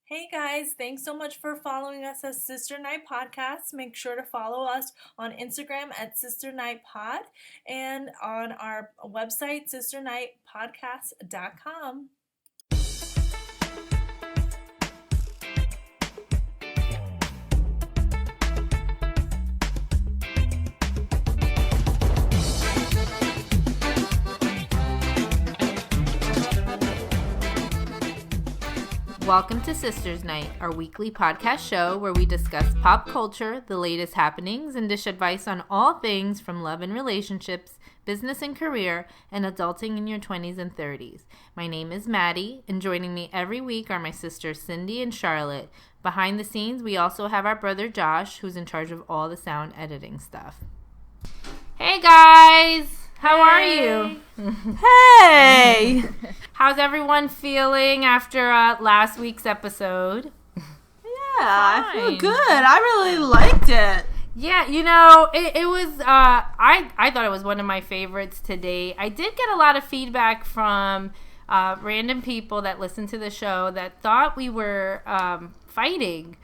Hey guys, thanks so much for following us as Sister Night Podcast. Make sure to follow us on Instagram at Sister Night Pod and on our website, sisternightpodcast.com. Welcome to Sisters Night, our weekly podcast show where we discuss pop culture, the latest happenings, and dish advice on all things from love and relationships, business and career, and adulting in your 20s and 30s. My name is Maddy, and joining me every week are my sisters Cindy and Charlotte. Behind the scenes, we also have our brother Josh, who's in charge of all the sound editing stuff. Hey guys! How are you? Hey! How's everyone feeling after last week's episode? Yeah, I feel good. I really liked it. Yeah, you know, it was, I thought it was one of my favorites to date. I did get a lot of feedback from random people that listened to the show that thought we were fighting.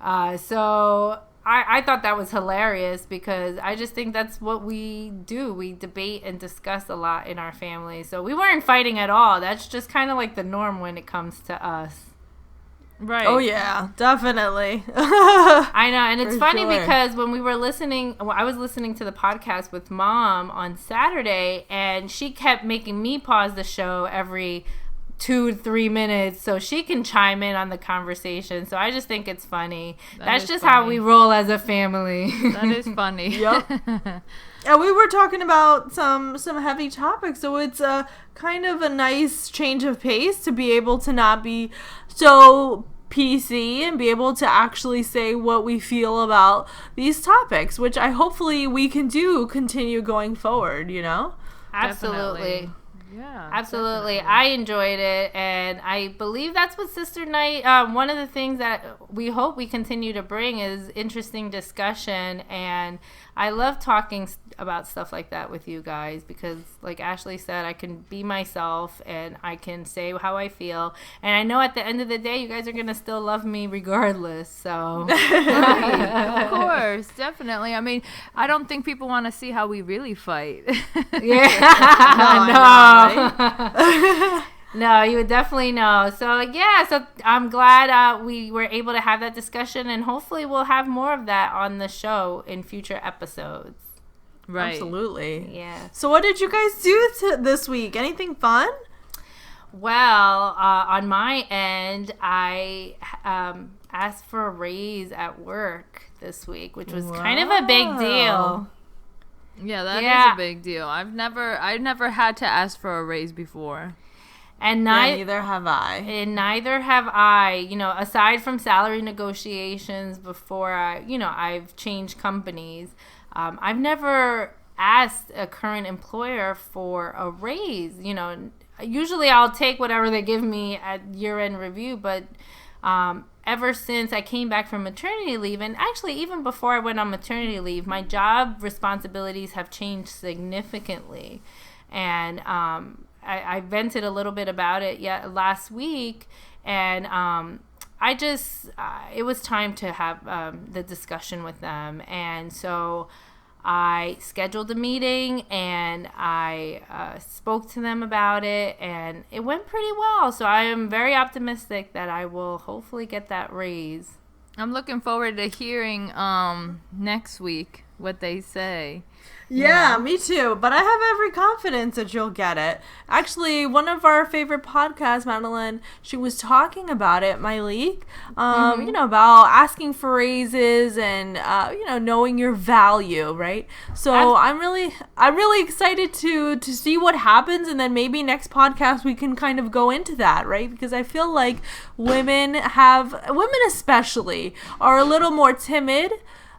So I thought that was hilarious because I just think that's what we do. We debate and discuss a lot in our family. So we weren't fighting at all. That's just kind of like the norm when it comes to us. Right. Oh, yeah, definitely. I know. And it's funny because when we were listening, I was listening to the podcast with Mom on Saturday, and she kept making me pause the show every 2 to 3 minutes so she can chime in on the conversation. So I just think it's funny. That's just funny. How we roll as a family. That is funny. Yep. And we were talking about some heavy topics, so it's a kind of a nice change of pace to be able to not be so PC and be able to actually say what we feel about these topics, which hopefully we can continue going forward, you know? Absolutely. Definitely. Yeah, absolutely. Definitely. I enjoyed it, and I believe that's what Sister Night, one of the things that we hope we continue to bring is interesting discussion, and I love talking about stuff like that with you guys because, like Ashley said, I can be myself and I can say how I feel, and I know at the end of the day you guys are going to still love me regardless, so. Right. Of course, definitely. I mean, I don't think people want to see how we really fight. Yeah. No. Right? No, you would definitely know. So, yeah, so I'm glad we were able to have that discussion, and hopefully we'll have more of that on the show in future episodes. Right. Absolutely. Yeah. So what did you guys do this week? Anything fun? Well, on my end, I asked for a raise at work this week, which was kind of a big deal. Yeah, that is a big deal. I've never had to ask for a raise before. And neither have I. And neither have I. You know, aside from salary negotiations before I've changed companies, I've never asked a current employer for a raise. You know, usually I'll take whatever they give me at year-end review, but ever since I came back from maternity leave, and actually even before I went on maternity leave, my job responsibilities have changed significantly. And I vented a little bit about it last week, and it was time to have the discussion with them. And so I scheduled a meeting, and I spoke to them about it, and it went pretty well. So I am very optimistic that I will hopefully get that raise. I'm looking forward to hearing next week what they say. Yeah, me too. But I have every confidence that you'll get it. Actually, one of our favorite podcasts, Madeline, she was talking about it, My Leak, you know, about asking for raises and, knowing your value, right? So I'm really excited to see what happens, and then maybe next podcast we can kind of go into that, right? Because I feel like women especially are a little more timid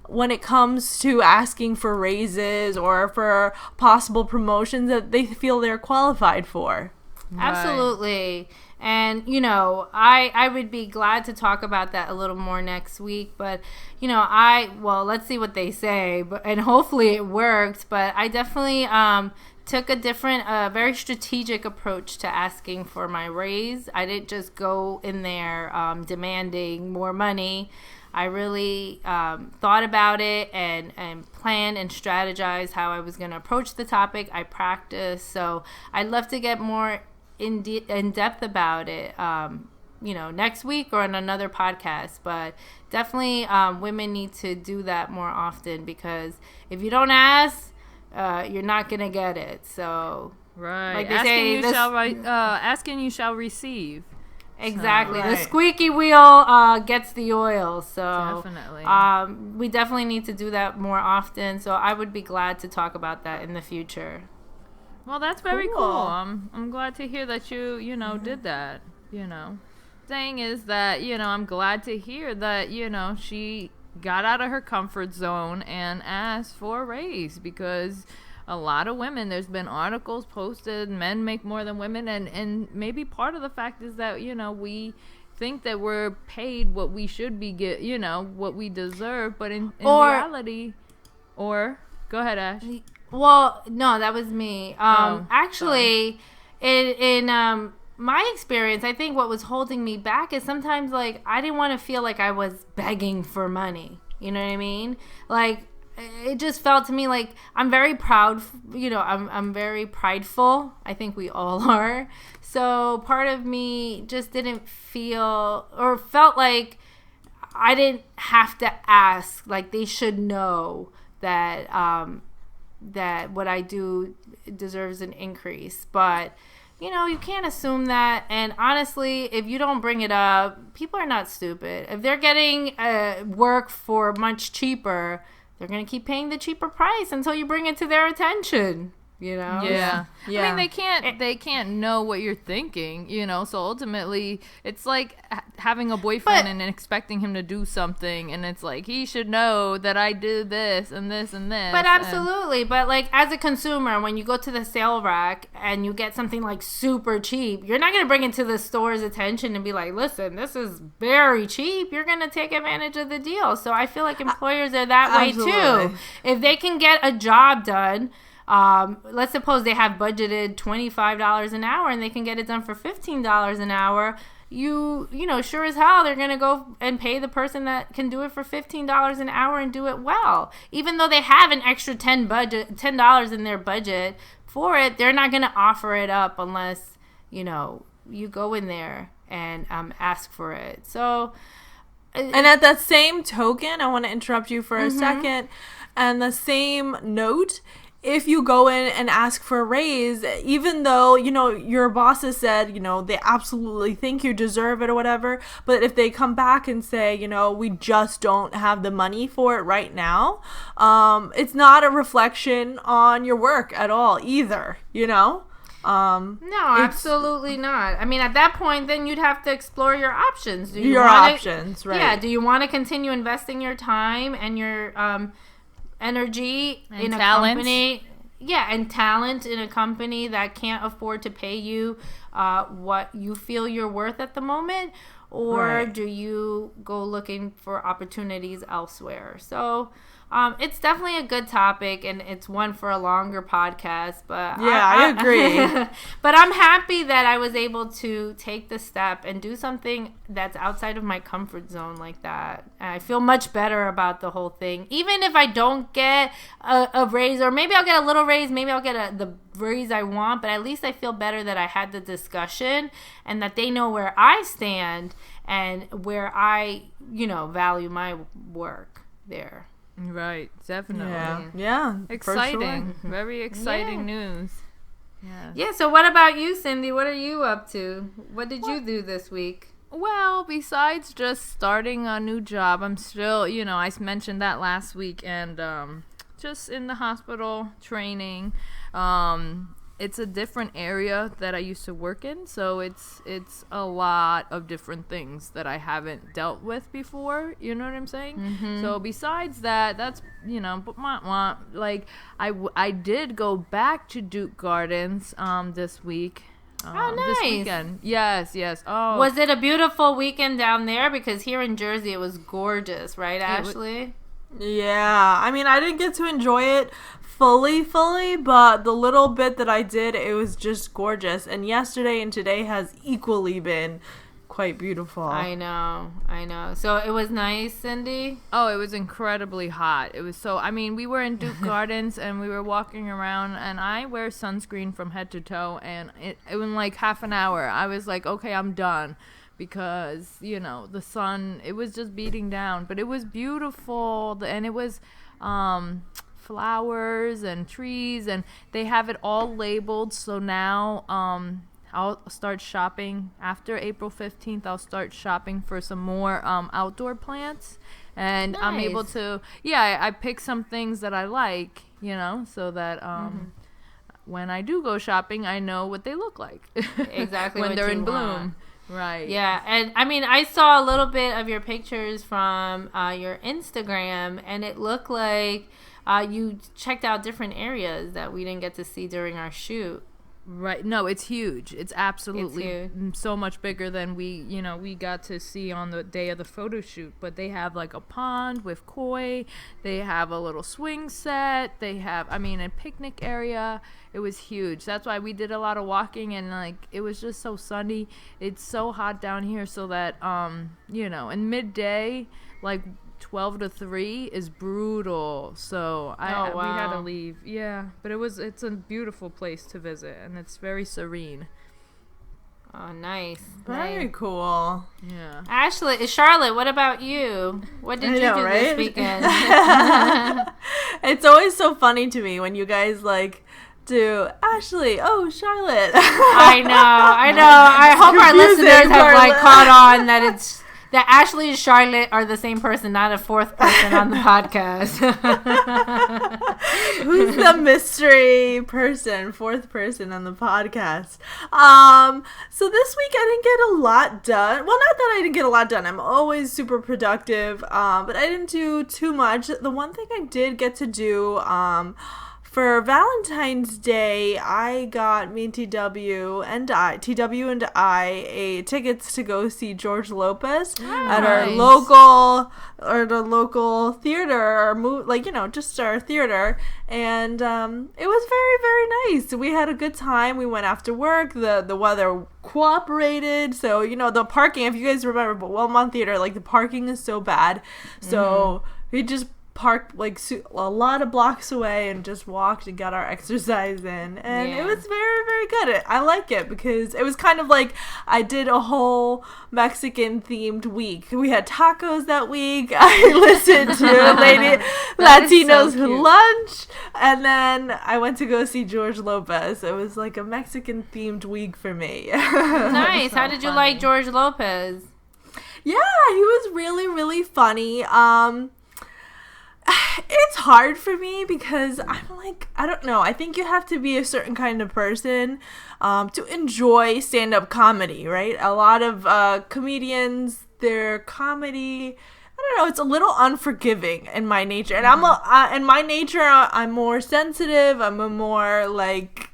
when it comes to asking for raises or for possible promotions that they feel they're qualified for. Right. Absolutely. And, you know, I would be glad to talk about that a little more next week. But, you know, let's see what they say. And hopefully it worked. But I definitely took a different, very strategic approach to asking for my raise. I didn't just go in there demanding more money. I really thought about it and planned and strategized how I was going to approach the topic. I practiced. So I'd love to get more in depth about it, next week or on another podcast. But definitely women need to do that more often, because if you don't ask, you're not going to get it. So, right. Like they say, asking you shall receive. Exactly. Right. The squeaky wheel gets the oil. So Definitely. we definitely need to do that more often. So I would be glad to talk about that in the future. Well, that's very cool. I'm glad to hear that you did that, Thing is that, I'm glad to hear that, she got out of her comfort zone and asked for a raise, because a lot of women, there's been articles posted, men make more than women, and maybe part of the fact is that, we think that we're paid what we should be what we deserve, but in reality, go ahead, Ash. Well, no, that was me. Actually, sorry. in my experience, I think what was holding me back is sometimes, like, I didn't want to feel like I was begging for money. You know what I mean? Like, it just felt to me like I'm very proud, I'm very prideful. I think we all are. So part of me just didn't feel or felt like I didn't have to ask. Like, they should know that that what I do deserves an increase. But you can't assume that. And honestly, if you don't bring it up, people are not stupid. If they're getting work for much cheaper, they're going to keep paying the cheaper price until you bring it to their attention, Yeah. I mean, they can't know what you're thinking, so ultimately it's like having a boyfriend and expecting him to do something, and it's like, he should know that I do this and this and this. But absolutely. But like, as a consumer, when you go to the sale rack and you get something like super cheap, you're not going to bring it to the store's attention and be like, listen, this is very cheap. You're going to take advantage of the deal. So I feel like employers are that way too. If they can get a job done, let's suppose they have budgeted $25 an hour and they can get it done for $15 an hour. Sure as hell, they're going to go and pay the person that can do it for $15 an hour and do it well. Even though they have an extra $10 in their budget for it, they're not going to offer it up unless, you go in there and ask for it. So, and at that same token, I want to interrupt you for a second. And the same note, if you go in and ask for a raise, even though, your bosses said, they absolutely think you deserve it or whatever, but if they come back and say, we just don't have the money for it right now, it's not a reflection on your work at all either, No, absolutely not. I mean, at that point, then you'd have to explore your options. Options, right? Yeah. Do you want to continue investing your time and your energy and in talent. A company? Yeah, and talent in a company that can't afford to pay you what you feel you're worth at the moment? Or do you go looking for opportunities elsewhere? So it's definitely a good topic, and it's one for a longer podcast. But I agree. But I'm happy that I was able to take the step and do something that's outside of my comfort zone like that. And I feel much better about the whole thing. Even if I don't get a raise, or maybe I'll get a little raise, maybe I'll get the raise I want, but at least I feel better that I had the discussion and that they know where I stand and where I, value my work there. Right, definitely. Yeah. Exciting. For sure. Very exciting news. Yeah, so what about you, Cindy? What are you up to? What did you do this week? Well, besides just starting a new job, I'm still, I mentioned that last week, and just in the hospital training. It's a different area that I used to work in, so it's a lot of different things that I haven't dealt with before. You know what I'm saying? Mm-hmm. So besides that, that's but like I did go back to Duke Gardens this week. Nice. This weekend. Yes. Oh, was it a beautiful weekend down there? Because here in Jersey, it was gorgeous, right, Ashley? Yeah, I mean, I didn't get to enjoy it fully, but the little bit that I did, it was just gorgeous. And yesterday and today has equally been quite beautiful. I know. So it was nice, Cindy? Oh, it was incredibly hot. It was so, I mean, we were in Duke Gardens and we were walking around, and I wear sunscreen from head to toe, and it in like half an hour, I was like, okay, I'm done. Because, you know, the sun, it was just beating down. But it was beautiful, and it was flowers and trees, and they have it all labeled. So now I'll start shopping after April 15th. I'll start shopping for some more outdoor plants. And nice. I'm able to, I pick some things that I like, you know, so that when I do go shopping, I know what they look like. Exactly. when what they're you in bloom. want. Right. Yeah, and I mean, I saw a little bit of your pictures from your Instagram, and it looked like you checked out different areas that we didn't get to see during our shoot. Right. No, it's huge. It's absolutely so much bigger than we got to see on the day of the photo shoot. But they have like a pond with koi. They have a little swing set. They have, a picnic area. It was huge. That's why we did a lot of walking, and like it was just so sunny. It's so hot down here, so that in midday, like 12 to 3 is brutal. So we had to leave. Yeah, but it's a beautiful place to visit, and it's very serene. Oh, nice. Very cool. Yeah. Charlotte, what about you? What did you do this weekend? It's always so funny to me when you guys like do Ashley, Charlotte. I know. I hope our listeners have like caught on that Ashley and Charlotte are the same person, not a fourth person on the podcast. Who's the mystery person, fourth person on the podcast? So this week I didn't get a lot done. Well, not that I didn't get a lot done. I'm always super productive, but I didn't do too much. The one thing I did get to do, for Valentine's Day, I got me and TW and I tickets to go see George Lopez at our local theater, or just our theater, and it was very, very nice. We had a good time. We went after work. The weather cooperated, so the parking. If you guys remember, but Wellmont Theater, like the parking is so bad, so we just parked like a lot of blocks away and just walked and got our exercise in, and it was very, very good. I like it because it was kind of like I did a whole Mexican themed week. We had tacos that week. I listened to Latinos so lunch, and then I went to go see George Lopez. It was like a Mexican themed week for me. Nice. How did you like George Lopez? Yeah, he was really, really funny. It's hard for me because I'm like, I don't know. I think you have to be a certain kind of person to enjoy stand-up comedy, right? A lot of comedians, their comedy, I don't know, it's a little unforgiving in my nature. And in my nature, I'm more sensitive. I'm a more like,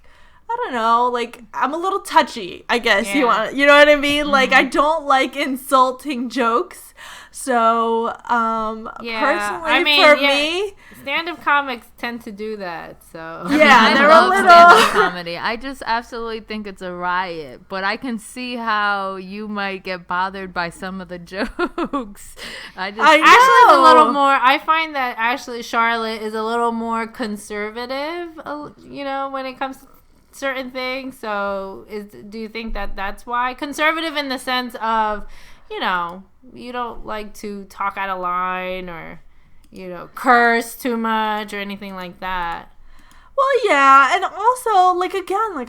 I don't know, like I'm a little touchy, I guess. You know what I mean? Like I don't like insulting jokes. So, personally, for me, stand-up comics tend to do that. So I love stand-up comedy. I just absolutely think it's a riot. But I can see how you might get bothered by some of the jokes. Ashley's a little more. I find that Charlotte is a little more conservative. When it comes to certain things. So, do you think that that's why? Conservative in the sense of, you don't like to talk out of line or, curse too much or anything like that. Well, yeah. And also, like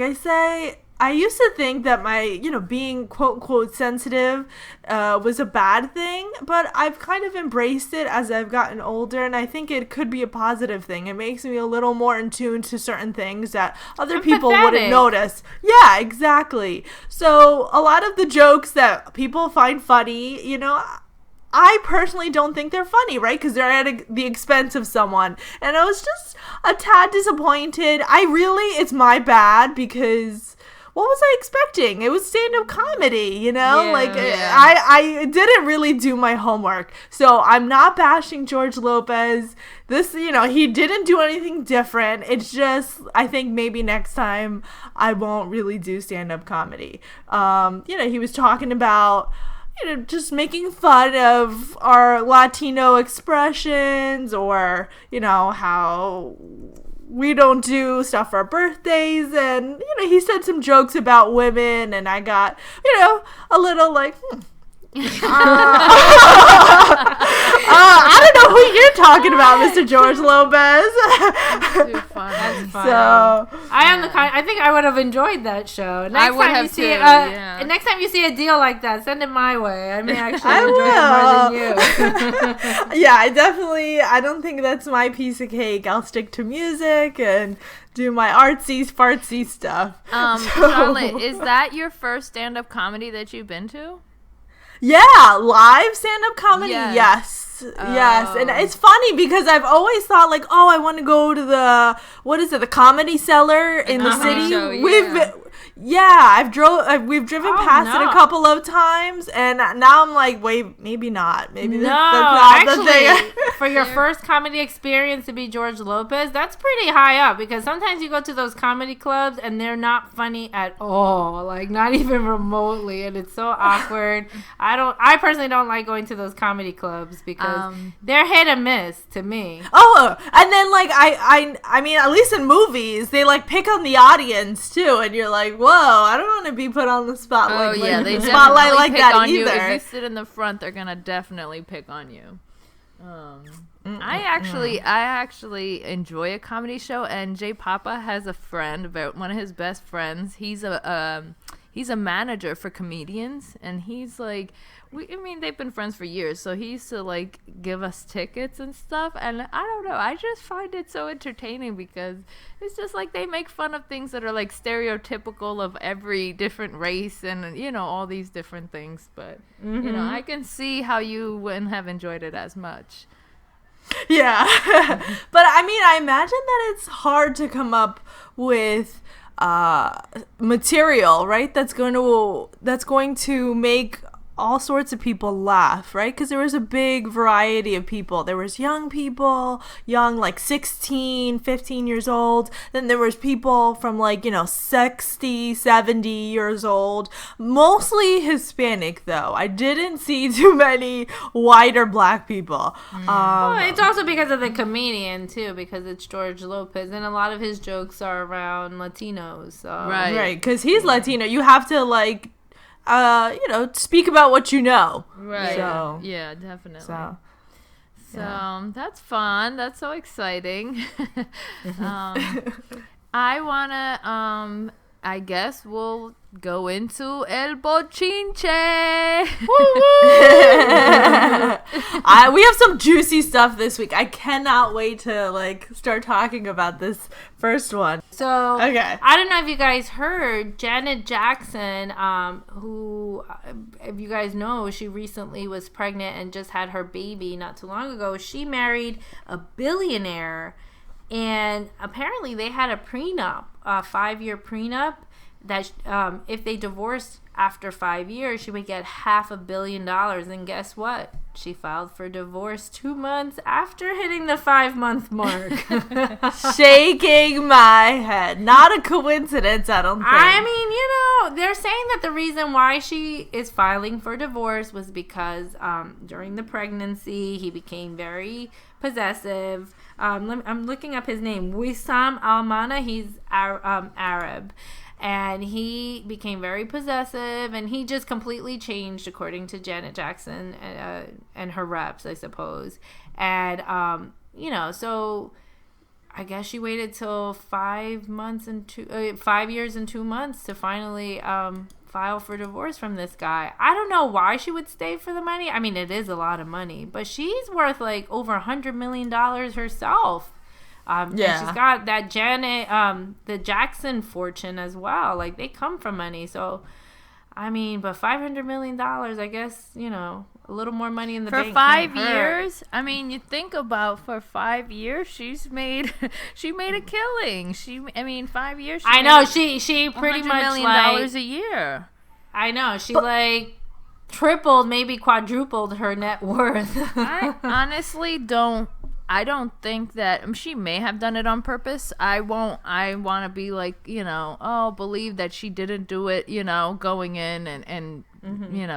I say, I used to think that my, being quote unquote sensitive was a bad thing, but I've kind of embraced it as I've gotten older, and I think it could be a positive thing. It makes me a little more in tune to certain things that other people wouldn't notice. Yeah, exactly. So a lot of the jokes that people find funny, I personally don't think they're funny, right? Because they're at the expense of someone. And I was just a tad disappointed. It's my bad because what was I expecting? It was stand-up comedy, you know? Yeah. I didn't really do my homework. So I'm not bashing George Lopez. This, he didn't do anything different. It's just, I think maybe next time I won't really do stand-up comedy. He was talking about, just making fun of our Latino expressions, or, how we don't do stuff for our birthdays, and he said some jokes about women, and I got a little like I don't know who you're talking about, Mr. George Lopez. Too funny. That's funny. So I think I would have enjoyed that show. Next time you see a deal like that, send it my way. I may actually enjoy it more than you. Yeah, I don't think that's my piece of cake. I'll stick to music and do my artsy fartsy stuff. Charlotte, is that your first stand-up comedy that you've been to? Yeah, live stand-up comedy. Yes. And it's funny because I've always thought like, I want to go to the Comedy Cellar in the city. Show, we've driven past it a couple of times, and now I'm like, wait, maybe not. Maybe that's not the thing. For your first comedy experience to be George Lopez, that's pretty high up, because sometimes you go to those comedy clubs and they're not funny at all, like not even remotely, and it's so awkward. I personally don't like going to those comedy clubs because they're hit and miss to me. Oh, and then like I mean, at least in movies, they like pick on the audience too, and you're like, whoa, I don't want to be put on the spotlight. They spotlight like pick that on either. You. If you sit in the front, they're gonna definitely pick on you. I actually enjoy a comedy show, and Jay Papa has a friend, about one of his best friends. He's a manager for comedians, and he's like, they've been friends for years, so he used to like give us tickets and stuff, and I don't know, I just find it so entertaining because it's just like they make fun of things that are like stereotypical of every different race and all these different things, but I can see how you wouldn't have enjoyed it as much. Yeah. But I mean, I imagine that it's hard to come up with material, right, that's going to make all sorts of people laugh, right? Because there was a big variety of people. There was young people, like 16, 15 years old. Then there was people from like, 60, 70 years old. Mostly Hispanic, though. I didn't see too many white or black people. It's also because of the comedian, too, because it's George Lopez, and a lot of his jokes are around Latinos. So. Right, because he's Latino. You have to, like, speak about what you know. Right. So, yeah, definitely. So that's fun. That's so exciting. I wanna I guess we'll go into El Bochinche. We have some juicy stuff this week. I cannot wait to like start talking about this first one. So, okay. I don't know if you guys heard Janet Jackson, who, if you guys know, she recently was pregnant and just had her baby not too long ago. She married a billionaire, and apparently they had a prenup, a 5-year prenup, that if they divorced after 5 years, she would get $500 million. And guess what? She filed for divorce 2 months after hitting the 5-month mark. Shaking my head. Not a coincidence, I don't think. I mean, they're saying that the reason why she is filing for divorce was because during the pregnancy, he became very possessive. I'm looking up his name. Wissam Al-Mana. He's Arab. And he became very possessive, and he just completely changed, according to Janet Jackson and her reps, I suppose. And, so I guess she waited till 5 years and 2 months to finally file for divorce from this guy. I don't know why she would stay for the money. I mean, it is a lot of money, but she's worth like over $100 million herself. And she's got that the Jackson fortune as well. Like, they come from money. So, I mean, but $500 million, I guess, A little more money in the for bank. 5 years. I mean, you think about for 5 years, she made a killing. 5 years. I know she pretty much $100 million a year. I know she tripled, maybe quadrupled her net worth. I honestly don't. I don't think that she may have done it on purpose. I want to be like, believe that she didn't do it, going in and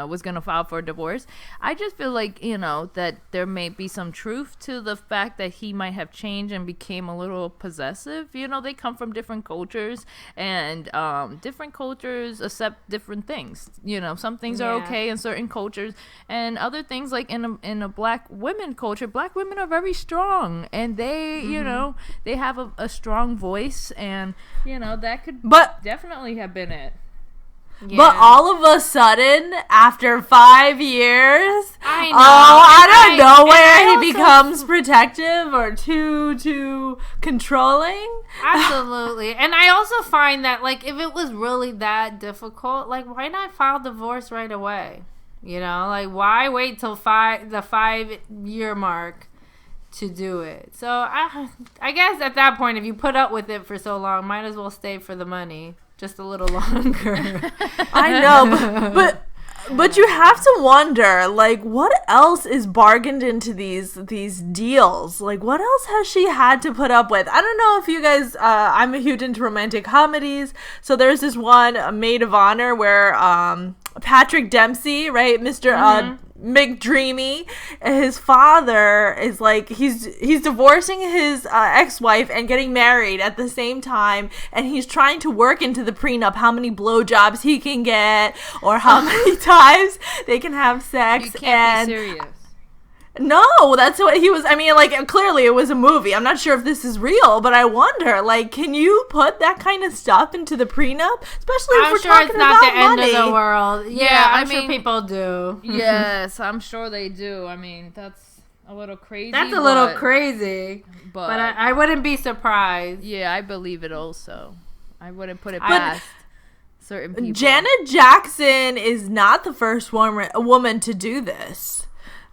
was going to file for a divorce. I just feel like, that there may be some truth to the fact that he might have changed and became a little possessive. They come from different cultures, and different cultures accept different things. Some things are okay in certain cultures, and other things, like in a black women culture, black women are very strong, and they, they have a strong voice, and, that could definitely have been it. Yeah. But all of a sudden, after 5 years, I know. I don't know where he becomes protective or too controlling. Absolutely. And I also find that, like, if it was really that difficult, like, why not file divorce right away? Like, why wait till the 5-year mark to do it? So I guess at that point, if you put up with it for so long, might as well stay for the money. Just a little longer. I know, but you have to wonder, like, what else is bargained into these deals? Like, what else has she had to put up with? I don't know if you guys, I'm a huge into romantic comedies, so there's this one, Maid of Honor, where Patrick Dempsey, right, Mr. McDreamy, his father is like, he's divorcing his ex-wife and getting married at the same time, and he's trying to work into the prenup how many blowjobs he can get or how many times they can have sex. You can't be serious. No, that's what he was. I mean, like, clearly it was a movie. I'm not sure if this is real, but I wonder, like, can you put that kind of stuff into the prenup? Especially if we're talking about money. I'm sure it's not the end of the world. Yeah, I'm sure people do. Yes, I'm sure they do. I mean, that's a little crazy. That's a little crazy. But I wouldn't be surprised. Yeah, I believe it also. I wouldn't put it past certain people. Janet Jackson is not the first woman to do this.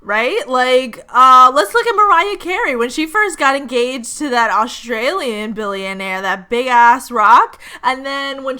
Right? Like, let's look at Mariah Carey. When she first got engaged to that Australian billionaire, that big ass rock, and then when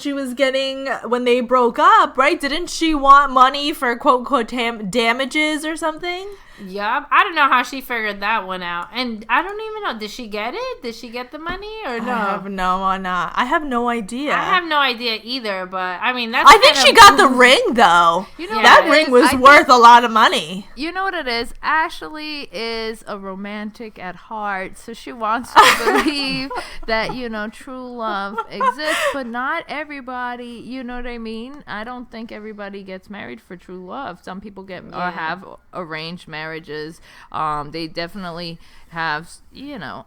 they broke up, right, didn't she want money for quote unquote damages or something? Yup. I don't know how she figured that one out. And I don't even know. Did she get it? Did she get the money or no? I have no idea. I have no idea either, but I mean, I think she got the ring, though. That ring was worth a lot of money. You know what it is? Ashley is a romantic at heart, so she wants to believe that, true love exists, but not everybody, you know what I mean? I don't think everybody gets married for true love. Some people get or have arranged marriages. They definitely have,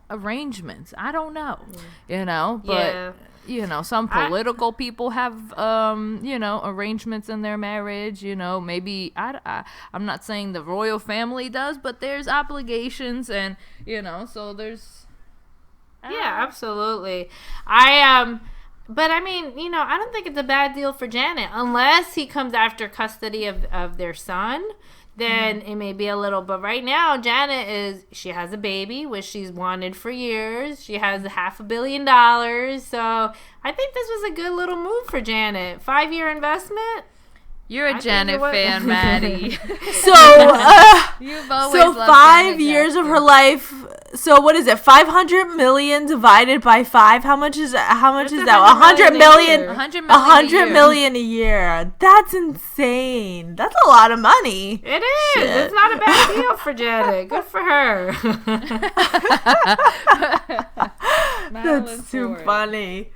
arrangements. I don't know, but some political people have, arrangements in their marriage. Maybe I'm not saying the royal family does, but there's obligations, and so there's. Absolutely. But I mean, I don't think it's a bad deal for Janet, unless he comes after custody of their son. Then it may be a little, but right now Janet she has a baby, which she's wanted for years. She has $500 million, so I think this was a good little move for Janet. 5-year investment. You're a Janet fan, Maddy. You've always loved 5 years of her life. So what is it? 500 million divided by 5. How much is that? 100 million. 100 million a year. That's insane. That's a lot of money. It is. Shit. It's not a bad deal for Janet. Good for her. That's too funny.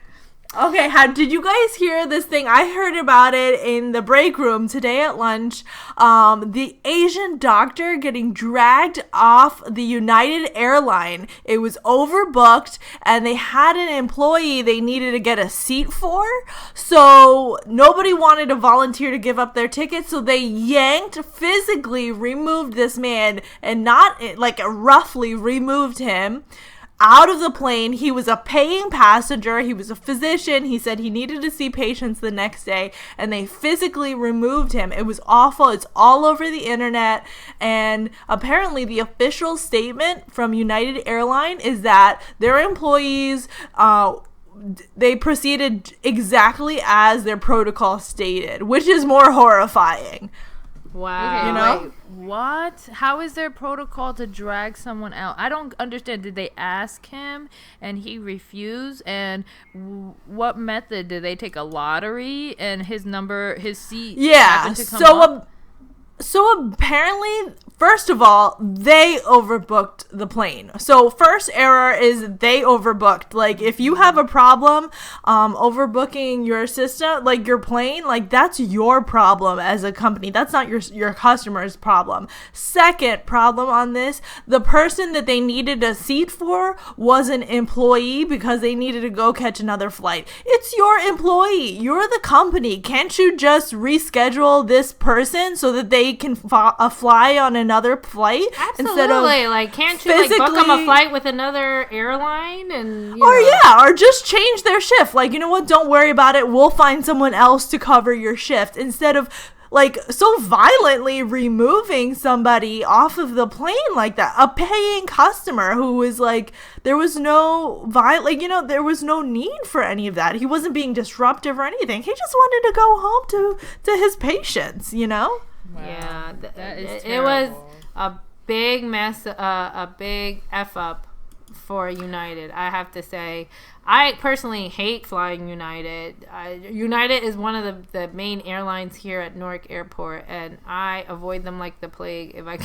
Okay, did you guys hear this thing? I heard about it in the break room today at lunch. The Asian doctor getting dragged off the United airline. It was overbooked, and they had an employee they needed to get a seat for. So nobody wanted to volunteer to give up their ticket, so they physically removed this man, and not like roughly removed him. out of the plane. He was a paying passenger. He was a physician. He said he needed to see patients the next day, and they physically removed him. It was awful. It's all over the internet. And apparently the official statement from United Airlines is that their employees, they proceeded exactly as their protocol stated, which is more horrifying. Wow. Okay, you know? wait, what? How is there protocol to drag someone out? I don't understand. Did they ask him and he refused? And what method? Did they take a lottery and his seat happened to come up? So apparently, first of all, they overbooked the plane. So first error is they overbooked. Like, if you have a problem overbooking your system, like your plane, like that's your problem as a company. That's not your customer's problem. Second problem on this, the person that they needed a seat for was an employee because they needed to go catch another flight. It's your employee. You're the company. Can't you just reschedule this person so that they can fly on another flight? Absolutely. Instead of like, can't you like book them a flight with another airline and or just change their shift? Like, you know what? Don't worry about it. We'll find someone else to cover your shift instead of like so violently removing somebody off of the plane like that. A paying customer who was like, there was no there was no need for any of that. He wasn't being disruptive or anything. He just wanted to go home to his patients, you know? Wow. Yeah, that is it terrible. was a big mess, a big F up for United. I have to say, I personally hate flying United. United is one of the main airlines here at Newark Airport, and I avoid them like the plague if I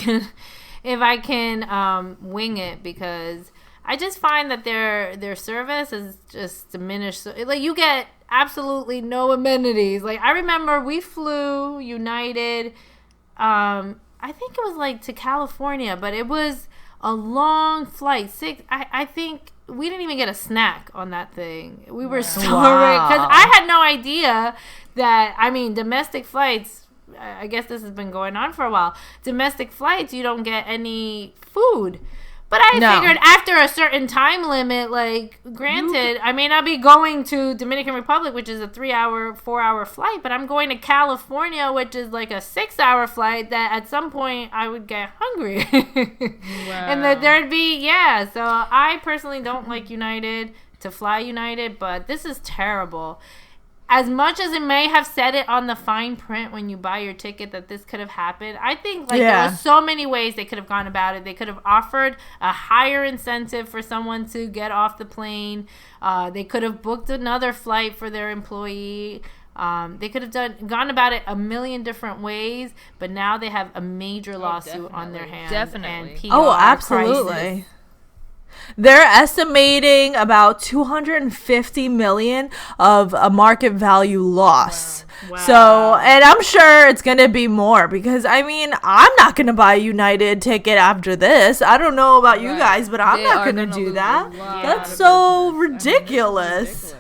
can wing it, because I just find that their service is just diminished. Like, you get absolutely no amenities. Like, I remember we flew United, I think it was like to California, but it was a long flight. I think we didn't even get a snack on that thing. We were starving because I had no idea that, I mean, domestic flights, I guess this has been going on for a while. Domestic flights, you don't get any food. But I figured after a certain time limit, like, granted, I may not be going to Dominican Republic, which is a 4-hour flight, but I'm going to California, which is like a 6-hour flight, that at some point I would get hungry. And that there'd be, so I personally don't like United, to fly United, but this is terrible. As much as it may have said it on the fine print when you buy your ticket that this could have happened, I think there were so many ways they could have gone about it. They could have offered a higher incentive for someone to get off the plane. They could have booked another flight for their employee. They could have gone about it a million different ways, but now they have a major lawsuit on their hands. Definitely. And PR absolutely. crisis. They're estimating about $250 million of a market value loss. Wow. So, and I'm sure it's going to be more, because, I mean, I'm not going to buy a United ticket after this. I don't know about you guys, but I'm not going to do that. That's so ridiculous.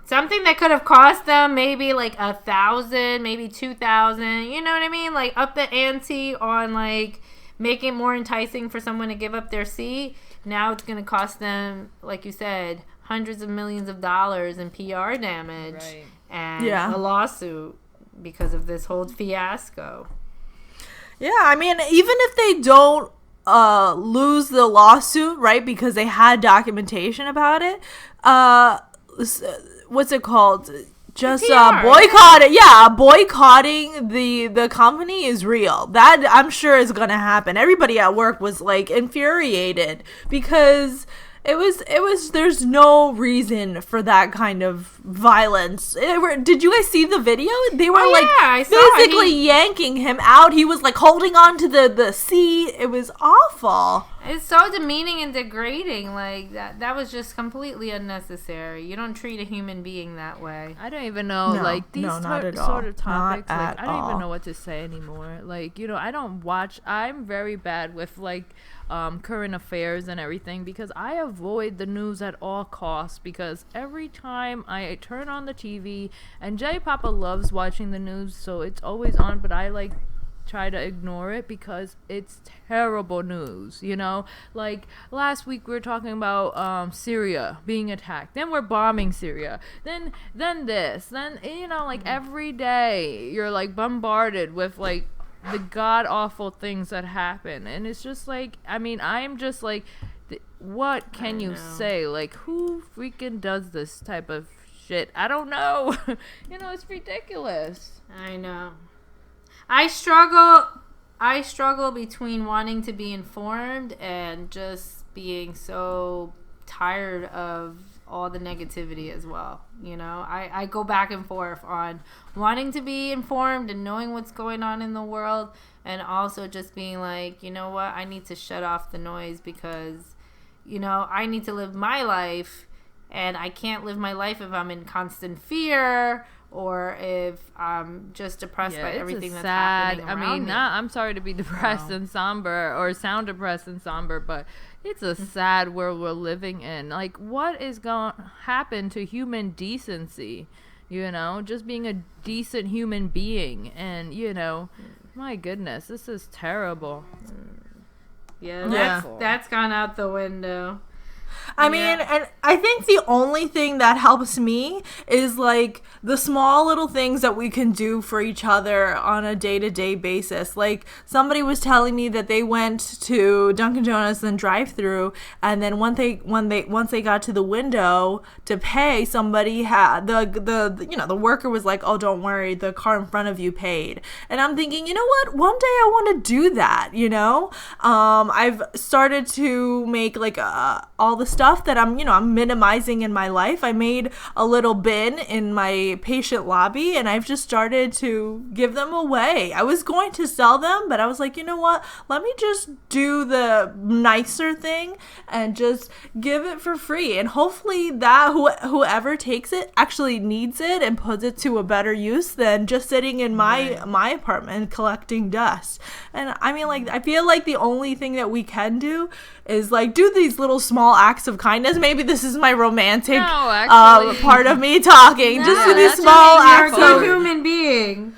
Something that could have cost them maybe like $1,000, maybe $2,000. You know what I mean? Like, up the ante on, like, make it more enticing for someone to give up their seat. Now it's going to cost them, like you said, hundreds of millions of dollars in PR damage and a lawsuit because of this whole fiasco. Yeah, I mean, even if they don't lose the lawsuit, right, because they had documentation about it, what's it called? Just boycotting the company is real. That, I'm sure, is gonna happen. Everybody at work was like infuriated because it was there's no reason for that kind of violence. Did you guys see the video? They were physically yanking him out. He was like holding on to the seat. It was awful. It's so demeaning and degrading. Like, that was just completely unnecessary. You don't treat a human being that way. I don't even know, these sort of topics, like, I don't even know what to say anymore. Like, I don't watch. I'm very bad with, like, current affairs and everything, because I avoid the news at all costs, because every time I turn on the TV, and Jay Papa loves watching the news, so it's always on, but I like try to ignore it because it's terrible news, you know? Like, last week we were talking about Syria being attacked. Then we're bombing Syria. Then this. Then, you know, like, every day you're, like, bombarded with, like, the god-awful things that happen. And it's just, like, I mean, I'm just, like, what can you say? Like, who freaking does this type of shit? I don't know. You know, it's ridiculous. I know. I struggle between wanting to be informed and just being so tired of all the negativity as well. You know, I go back and forth on wanting to be informed and knowing what's going on in the world, and also just being like, you know what, I need to shut off the noise because, you know, I need to live my life, and I can't live my life if I'm in constant fear or if I'm just depressed by everything that's happening around me. I'm sorry to be depressed and somber or sound depressed and somber, but it's a sad world we're living in. Like, what is going to happen to human decency? You know, just being a decent human being. And, you know, my goodness, this is terrible. Yeah, that's gone out the window. I mean, and I think the only thing that helps me is, like, the small little things that we can do for each other on a day-to-day basis. Like, somebody was telling me that they went to Dunkin' Donuts and drive-thru, and then once they got to the window to pay, somebody had the worker was like, "Oh, don't worry, the car in front of you paid." And I'm thinking, you know what? One day I want to do that. You know, I've started to make like all the stuff that I'm minimizing in my life. I made a little bin in my patient lobby, and I've just started to give them away. I was going to sell them, but I was like, you know what? Let me just do the nicer thing and just give it for free. And hopefully that whoever takes it actually needs it and puts it to a better use than just sitting in my apartment collecting dust. And I mean, like, I feel like the only thing that we can do is like do these little small acts of kindness. Maybe this is my romantic part of me talking. Just do these small acts of human being.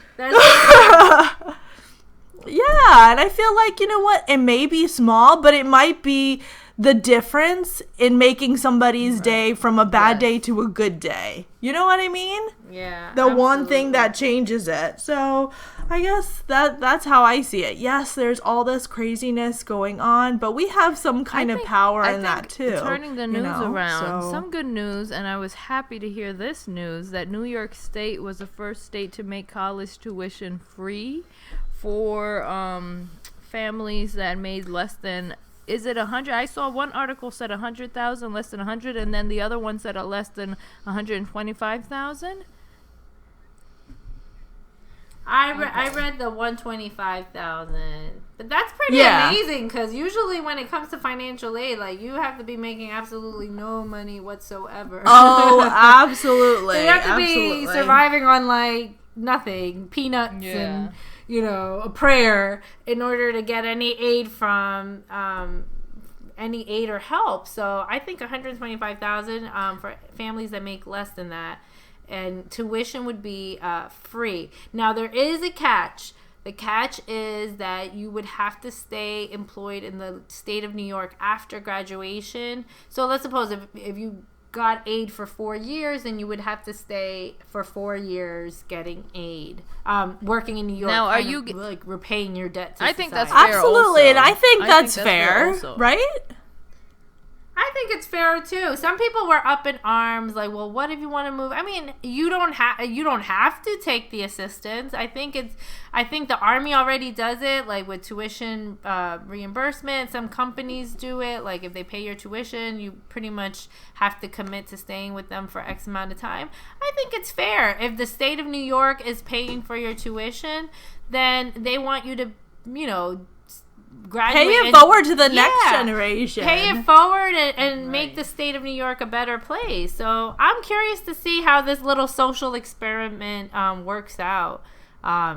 Yeah, and I feel like, you know what? It may be small, but it might be the difference in making somebody's day from a bad day to a good day. You know what I mean? Yeah. The one thing that changes it. So I guess that's how I see it. Yes, there's all this craziness going on, but we have some kind of power in that too. Turning the news around, some good news, and I was happy to hear this news that New York State was the first state to make college tuition free for families that made less than, is it 100? I saw one article said 100,000, less than 100, and then the other one said less than 125,000. I read the 125,000, but that's pretty amazing because usually when it comes to financial aid, like, you have to be making absolutely no money whatsoever. Oh, absolutely! You have to be surviving on like nothing, peanuts, and a prayer in order to get any aid from any aid or help. So I think 125,000 for families that make less than that. And tuition would be free. Now, there is a catch. The catch is that you would have to stay employed in the state of New York after graduation. So let's suppose if you got aid for 4 years, then you would have to stay for 4 years getting aid, working in New York. Now, are you like repaying your debt to I think society. that's fair. Absolutely, also. And I think that's fair, right? I think it's fair too. Some people were up in arms, like, well, what if you want to move? I mean, you don't have to take the assistance. I think the Army already does it, like with tuition reimbursement. Some companies do it, like if they pay your tuition, you pretty much have to commit to staying with them for X amount of time. I think it's fair. If the state of New York is paying for your tuition, then they want you to, graduate. Pay it forward to the next generation. Pay it forward and make the state of New York a better place. So I'm curious to see how this little social experiment works out.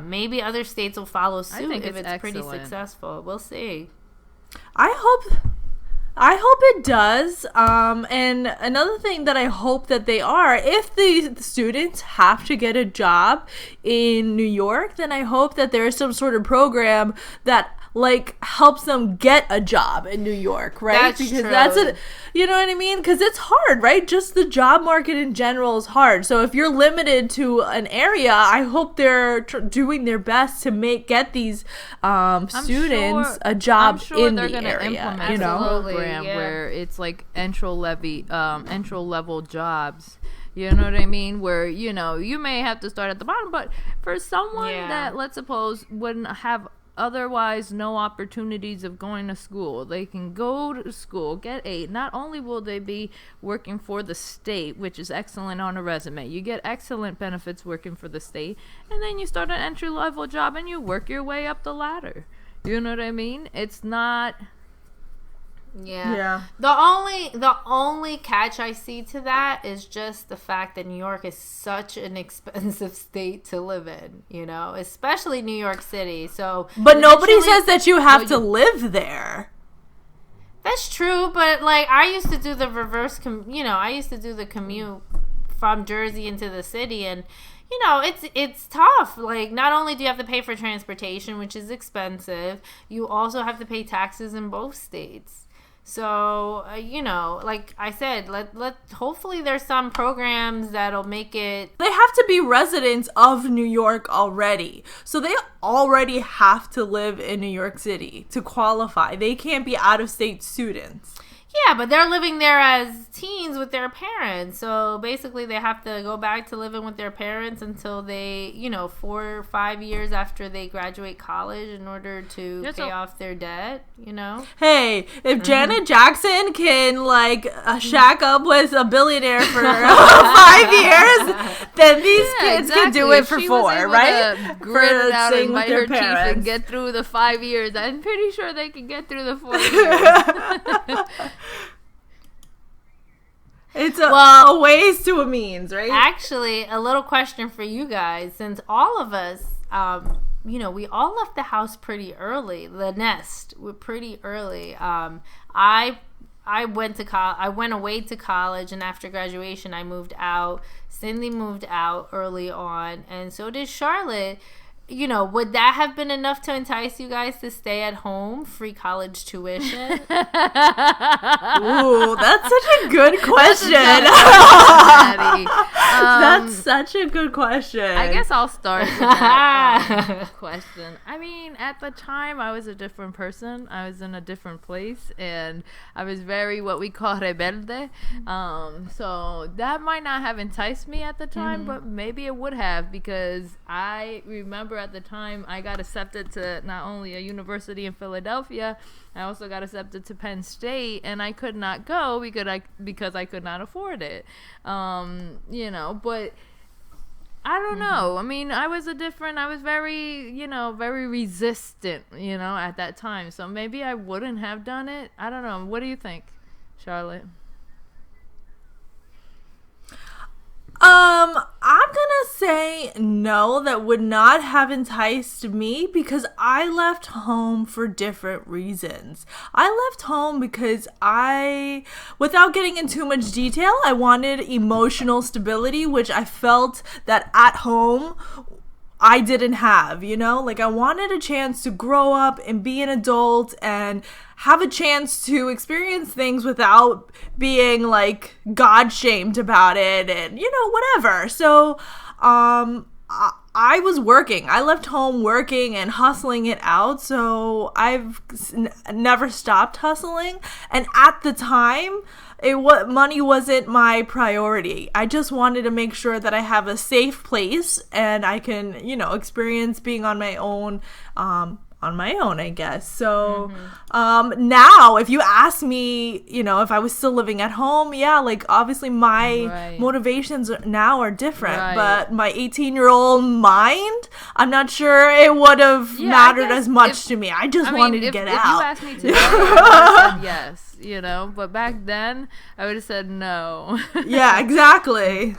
Maybe other states will follow suit if it's pretty successful. We'll see. I hope I hope it does. And another thing that I hope that they are, if the students have to get a job in New York, then I hope that there is some sort of program that like helps them get a job in New York, right? That's because true. that's a, you know what I mean? Because it's hard, right? Just the job market in general is hard. So if you're limited to an area, I hope they're doing their best to get these students a job in the area. Implement you know, a program where it's like entry level jobs. You know what I mean? Where, you know, you may have to start at the bottom, but for someone that, let's suppose, wouldn't have otherwise no opportunities of going to school, they can go to school, get aid. Not only will they be working for the state, which is excellent on a resume, you get excellent benefits working for the state, and then you start an entry level job and you work your way up the ladder. You know what I mean? It's not... Yeah. The only catch I see to that is just the fact that New York is such an expensive state to live in, you know, especially New York City. So, but nobody says that you have to live there. That's true, but like I used to do the reverse, I used to do the commute from Jersey into the city, and you know, it's tough. Like, not only do you have to pay for transportation, which is expensive, you also have to pay taxes in both states. So, you know, like I said, hopefully there's some programs that'll make it... They have to be residents of New York already. So they already have to live in New York City to qualify. They can't be out-of-state students. Yeah, but they're living there as teens with their parents. So basically they have to go back to living with their parents until they, 4 or 5 years after they graduate college in order to pay off their debt, you know? Hey, if Janet Jackson can, shack up with a billionaire for 5 years, then these kids can do it for 4, right? Grit it out and bite her teeth and get through the 5 years. I'm pretty sure they can get through the 4 years. It's a ways to a means, right? Actually, a little question for you guys. Since all of us, we all left the house pretty early. The nest, we're pretty early. I went away to college, and after graduation, I moved out. Cindy moved out early on, and so did Charlotte. You know, would that have been enough to entice you guys to stay at home, free college tuition? Ooh, that's such a good question. That's such a good question. I guess I'll start with that question. I mean, at the time, I was a different person. I was in a different place, and I was very what we call rebelde. So that might not have enticed me at the time, but maybe it would have, because I remember at the time I got accepted to not only a university in Philadelphia, I also got accepted to Penn State, and I could not go because I could not afford it. But I don't know. I mean, I was very, very resistant, at that time. So maybe I wouldn't have done it. I don't know. What do you think, Charlotte? I'm gonna say no, that would not have enticed me, because I left home for different reasons. I left home because without getting into too much detail, I wanted emotional stability, which I felt that at home I didn't have, I wanted a chance to grow up and be an adult and have a chance to experience things without being God shamed about it and, whatever. So, I was working. I left home working and hustling it out. So I've never stopped hustling. And at the time, money wasn't my priority. I just wanted to make sure that I have a safe place and I can, experience being on my own, I guess. So, now if you ask me, if I was still living at home, obviously my motivations now are different, but my 18-year-old mind, I'm not sure it would have mattered as much to me. I just wanted to get out. If you asked me today, I would have said yes, but back then I would have said no. Yeah, exactly.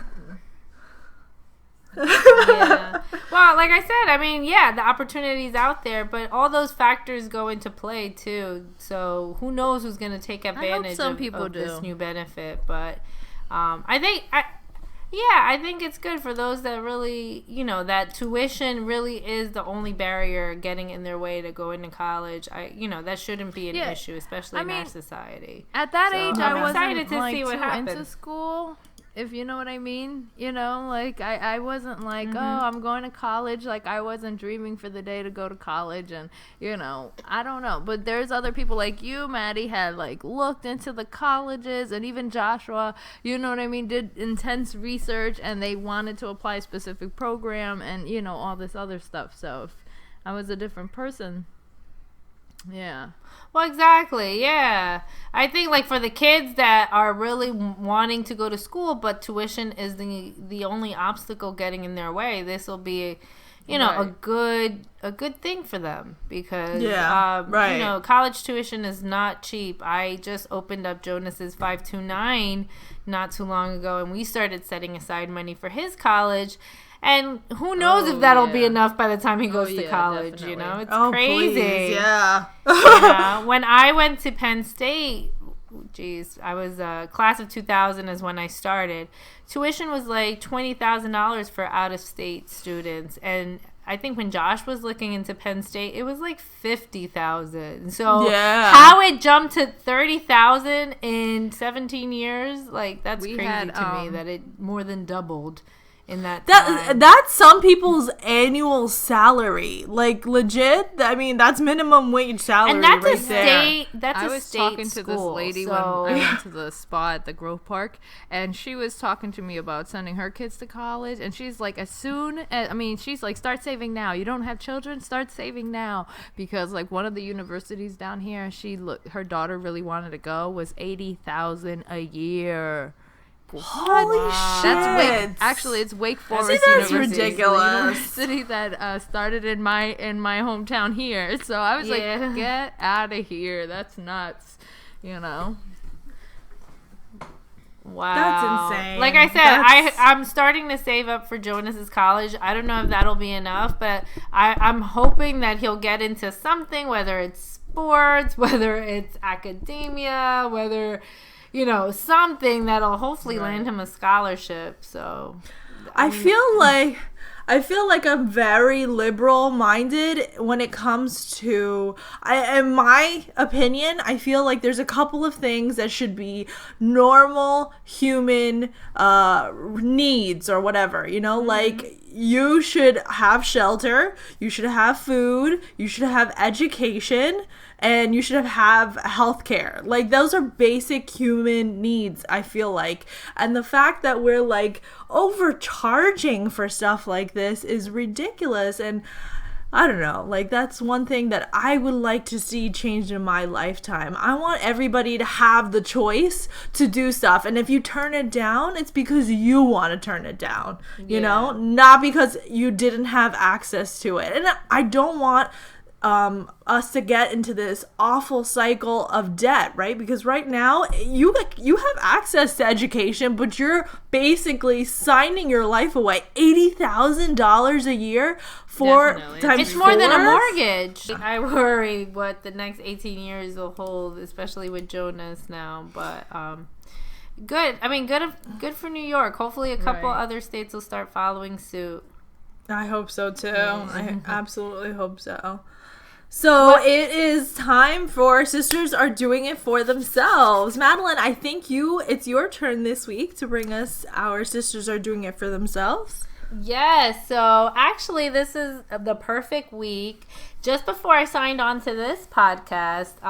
Yeah. Well, like I said, I mean, yeah, the opportunity's out there, but all those factors go into play too. So who knows who's going to take advantage of this new benefit? But I think it's good for those that really, that tuition really is the only barrier getting in their way to go into college. That shouldn't be an issue, especially in our society. At that age, I wasn't excited to see what happens. into school. If you know what I mean, like I wasn't like, oh, I'm going to college. Like I wasn't dreaming for the day to go to college, and I don't know. But there's other people like you, Maddie, had like looked into the colleges, and even Joshua, you know what I mean, did intense research, and they wanted to apply a specific program, and all this other stuff. So if I was a different person. Yeah. Well, exactly. Yeah. I think like for the kids that are really wanting to go to school, but tuition is the only obstacle getting in their way, this will be, a good thing for them because, college tuition is not cheap. I just opened up Jonas's 529 not too long ago, and we started setting aside money for his college. And who knows if that'll be enough by the time he goes to college, definitely. It's crazy. Please, yeah. When I went to Penn State, I was class of 2000 is when I started. Tuition was like $20,000 for out-of-state students. And I think when Josh was looking into Penn State, it was like $50,000. So how it jumped to $30,000 in 17 years, like that's crazy to me that it more than doubled. In that's some people's annual salary, like legit. I mean, that's minimum wage salary, and that's right a state. That's I a was state talking school, to this lady when I went to the spa at the Grove Park, and she was talking to me about sending her kids to college. And she's like, she's like, start saving now. You don't have children, start saving now, because like one of the universities down here, her daughter really wanted to go, was $80,000 a year. Holy shit! Actually, it's Wake Forest that's University. ridiculous. The university that started in my hometown here. So I was like, get out of here. That's nuts. Wow, that's insane. Like I said, I'm starting to save up for Jonas's college. I don't know if that'll be enough, but I'm hoping that he'll get into something, whether it's sports, whether it's academia, whether something that'll hopefully land him a scholarship. So I feel like I'm very liberal minded when it comes to, in my opinion, I feel like there's a couple of things that should be normal human needs or whatever, like you should have shelter, you should have food, you should have education, and you should have health care. Like, those are basic human needs, I feel like. And the fact that we're, like, overcharging for stuff like this is ridiculous. And I don't know, like, that's one thing that I would like to see changed in my lifetime. I want everybody to have the choice to do stuff. And if you turn it down, it's because you want to turn it down, not because you didn't have access to it. And I don't want us to get into this awful cycle of debt, right? Because right now you have access to education, but you're basically signing your life away. $80,000 a year for times it's more than a mortgage. I worry what the next 18 years will hold, especially with Jonas now. But good. I mean, good for New York. Hopefully, a couple other states will start following suit. I hope so too. I absolutely hope so. So it is time for Sisters Are Doing It For Themselves. Madeline, I think it's your turn this week to bring us our Sisters Are Doing It For Themselves. Yes, so actually this is the perfect week. Just before I signed on to this podcast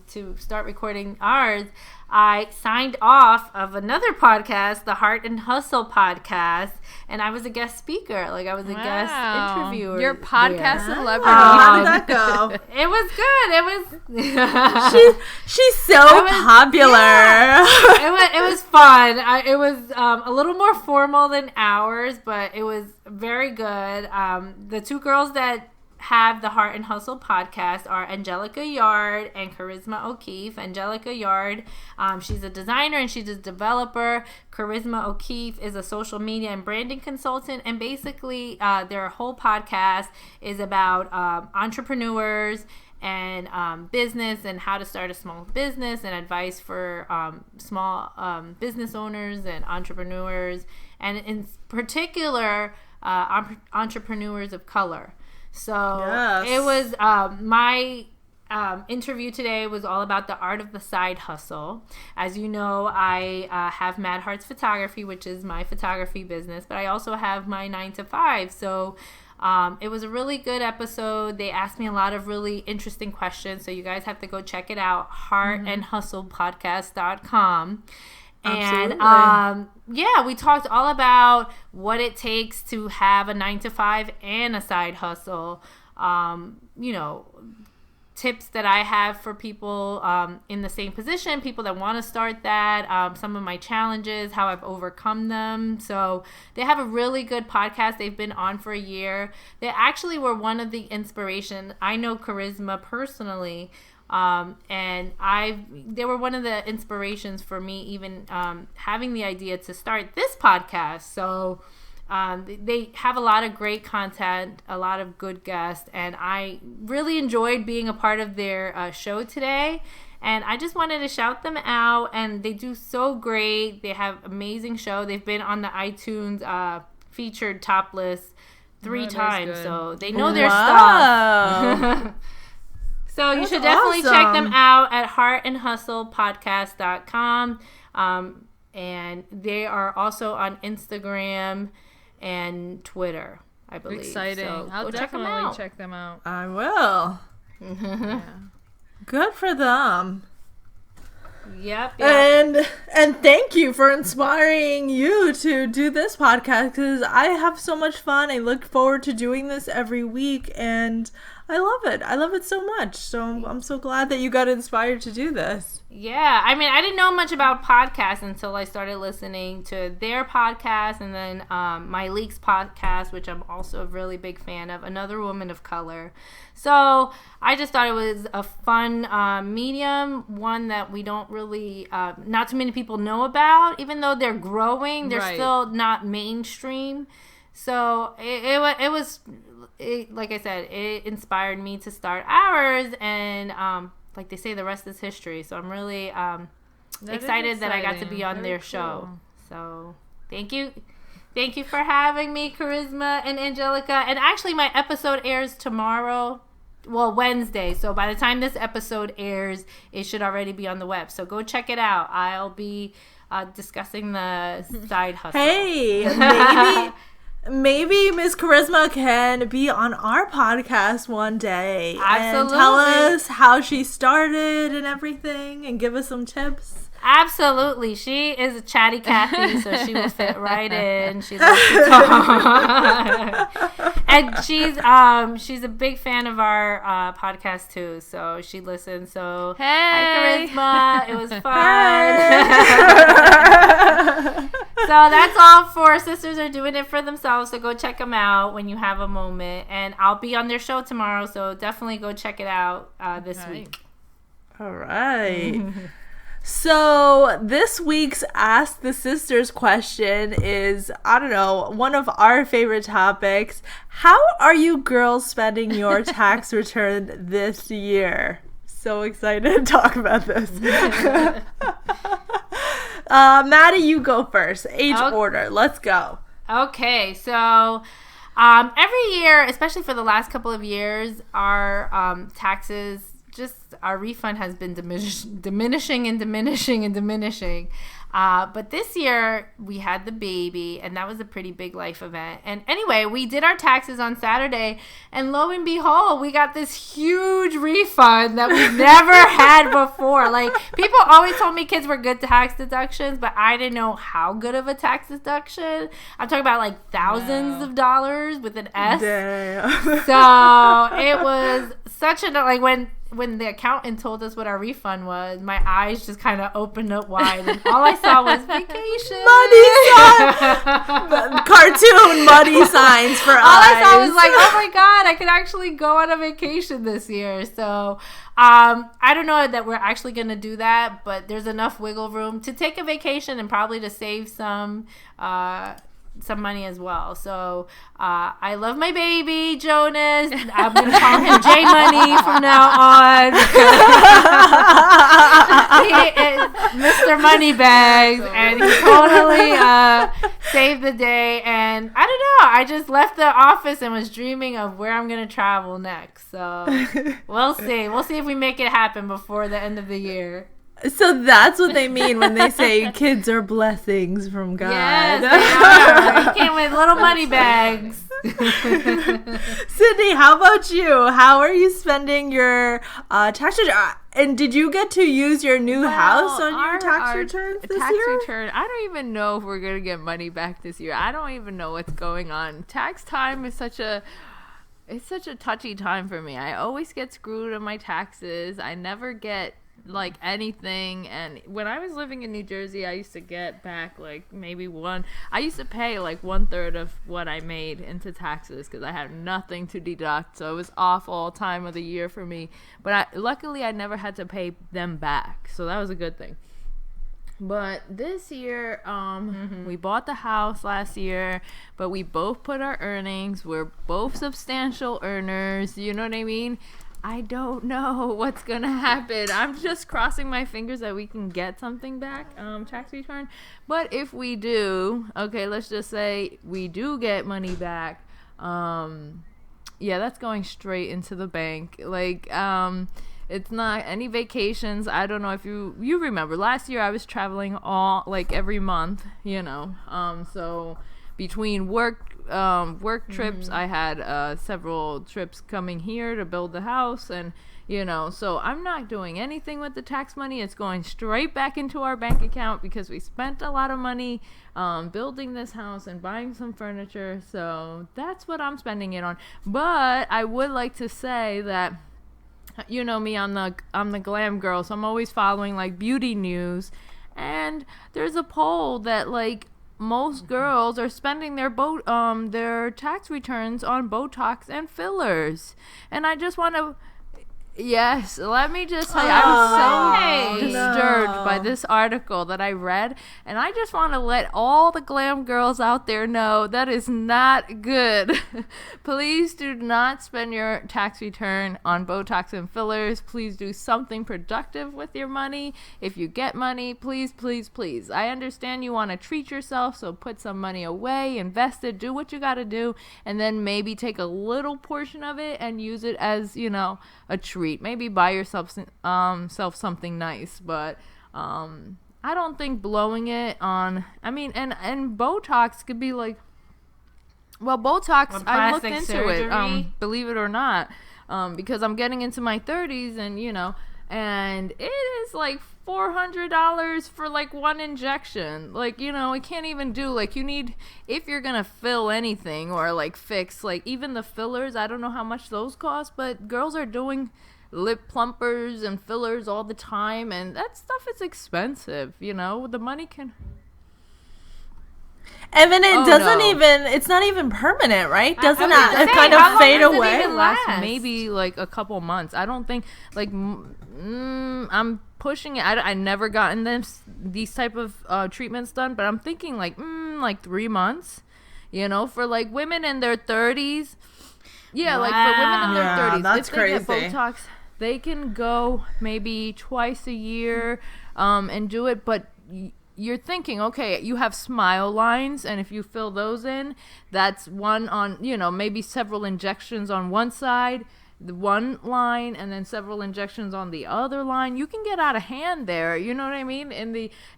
to start recording ours, I signed off of another podcast, the Heart and Hustle podcast, and I was a guest speaker. Like, I was a guest interviewer. Your podcast celebrity. How did that go? It was good. It was. She's so popular. Yeah. It was fun. It was a little more formal than ours, but it was very good. The two girls that have the Heart and Hustle podcast are Angelica Yard and Charisma O'Keefe. Angelica Yard, she's a designer and she's a developer. Charisma O'Keefe is a social media and branding consultant. And basically, their whole podcast is about entrepreneurs and business and how to start a small business and advice for small business owners and entrepreneurs, and in particular entrepreneurs of color. So it was my interview today was all about the art of the side hustle. As you know, I have Mad Hearts Photography, which is my photography business, but I also have my 9-to-5. So it was a really good episode. They asked me a lot of really interesting questions, so you guys have to go check it out, heartandhustlepodcast.com. And we talked all about what it takes to have a 9-to-5 and a side hustle. Tips that I have for people in the same position, people that want to start that, some of my challenges, how I've overcome them. So they have a really good podcast. They've been on for a year. They actually were one of the inspiration. I know Charisma personally. And they were one of the inspirations for me even having the idea to start this podcast. So they have a lot of great content, a lot of good guests, and I really enjoyed being a part of their show today. And I just wanted to shout them out, and they do so great. They have amazing show. They've been on the iTunes featured top list 3 times, so they know their stuff. So you should definitely check them out at heartandhustlepodcast.com. And they are also on Instagram and Twitter, I believe. Exciting. So I'll definitely check them out. I will. Yeah. Good for them. Yep. And thank you for inspiring you to do this podcast, because I have so much fun. I look forward to doing this every week, and I love it. I love it so much. So I'm so glad that you got inspired to do this. Yeah. I mean, I didn't know much about podcasts until I started listening to their podcast, and then my Leaks podcast, which I'm also a really big fan of, Another Woman of Color. So I just thought it was a fun medium, one that we don't really, not too many people know about. Even though they're growing, they're still not mainstream. So it was, like I said, it inspired me to start ours, and like they say, the rest is history. So I'm really excited that I got to be on their show. So thank you for having me, Charisma and Angelica. And actually, my episode airs tomorrow. Well, Wednesday. So by the time this episode airs, it should already be on the web. So go check it out. I'll be discussing the side hustle. Hey, maybe Miss Charisma can be on our podcast one day. Absolutely. And tell us how she started and everything, and give us some tips. Absolutely. She is a chatty Cathy, so she will fit right in. She loves to talk. And she's a big fan of our podcast too, so she listens. So hey, hi, Charisma. It was fun. So that's all for Sisters Are Doing It For Themselves, so go check them out when you have a moment. And I'll be on their show tomorrow, so definitely go check it out this week. All right. So this week's Ask the Sisters question is, I don't know, one of our favorite topics. How are you girls spending your tax return this year? So excited to talk about this. Maddy, you go first. Age order. Let's go. Okay, so every year, especially for the last couple of years, our taxes, our refund has been diminishing. But this year we had the baby, and that was a pretty big life event. And anyway, we did our taxes on Saturday, and lo and behold, we got this huge refund that we've never had before. Like, people always told me kids were good tax deductions, but I didn't know how good of a tax deduction. I'm talking about like thousands of dollars with an S. Damn. So it was such a, like, when when the accountant told us what our refund was, my eyes just kind of opened up wide, and all I saw was vacation. Muddy signs. Cartoon muddy signs for eyes. All I saw was like, oh my God, I could actually go on a vacation this year. So I don't know that we're actually going to do that, but there's enough wiggle room to take a vacation and probably to save some money as well. So I love my baby Jonas. I'm gonna call him J Money from now on. He is Mr. Moneybags, and he totally saved the day. And I don't know, I just left the office and was dreaming of where I'm gonna travel next. So we'll see if we make it happen before the end of the year. So that's what they mean when they say kids are blessings from God. Yes, they are. You came with little money bags. Sydney, how about you? How are you spending your tax return? And did you get to use your new house on your tax returns this year? I don't even know if we're going to get money back this year. I don't even know what's going on. Tax time is such a touchy time for me. I always get screwed on my taxes. I never get like anything. And when I was living in New Jersey, I used to get back like I used to pay like 1/3 of what I made into taxes because I had nothing to deduct. So it was awful time of the year for me, but luckily I never had to pay them back, so that was a good thing. But this year, we bought the house last year, but we both put our earnings. We're both substantial earners, you know what I mean? I don't know what's going to happen. I'm just crossing my fingers that we can get something back, tax return. But if we do, okay, let's just say we do get money back. That's going straight into the bank. Like, it's not any vacations. I don't know if you remember. Last year I was traveling every month, you know. So between work trips, I had several trips coming here to build the house, and you know, so I'm not doing anything with the tax money. It's going straight back into our bank account because we spent a lot of money building this house and buying some furniture. So that's what I'm spending it on. But I would like to say that, you know me, I'm the glam girl, so I'm always following like beauty news, and there's a poll that like most girls are spending their tax returns on Botox and fillers. And I just want to Yes, let me just tell you, I was so disturbed by this article that I read, and I just want to let all the glam girls out there know that is not good. Please do not spend your tax return on Botox and fillers. Please do something productive with your money. If you get money, please, please, please. I understand you want to treat yourself, so put some money away, invest it, do what you got to do, and then maybe take a little portion of it and use it as, you know, a treat. Maybe buy yourself something nice, but I don't think blowing it on, I mean, and Botox could be like, well, Botox, I looked into surgery. It, believe it or not, because I'm getting into my 30s, and you know, and it is like $400 for like one injection. Like, you know, it can't even do, like, you need, if you're gonna fill anything or like fix, like even the fillers, I don't know how much those cost, but girls are doing lip plumpers and fillers all the time, and that stuff is expensive, you know. The money can, and then it doesn't even, it's not even permanent, right? Doesn't it kind of fade away? It last? Maybe like a couple months. I don't think, like, I'm pushing it. I never gotten these type of treatments done, but I'm thinking like 3 months, you know, for like women in their 30s. Yeah, wow. Like for women in their 30s, that's if crazy. They get Botox, they can go maybe twice a year and do it, but you're thinking, okay, you have smile lines, and if you fill those in, that's one on, you know, maybe several injections on one side, the one line, and then several injections on the other line. You can get out of hand there, you know what I mean?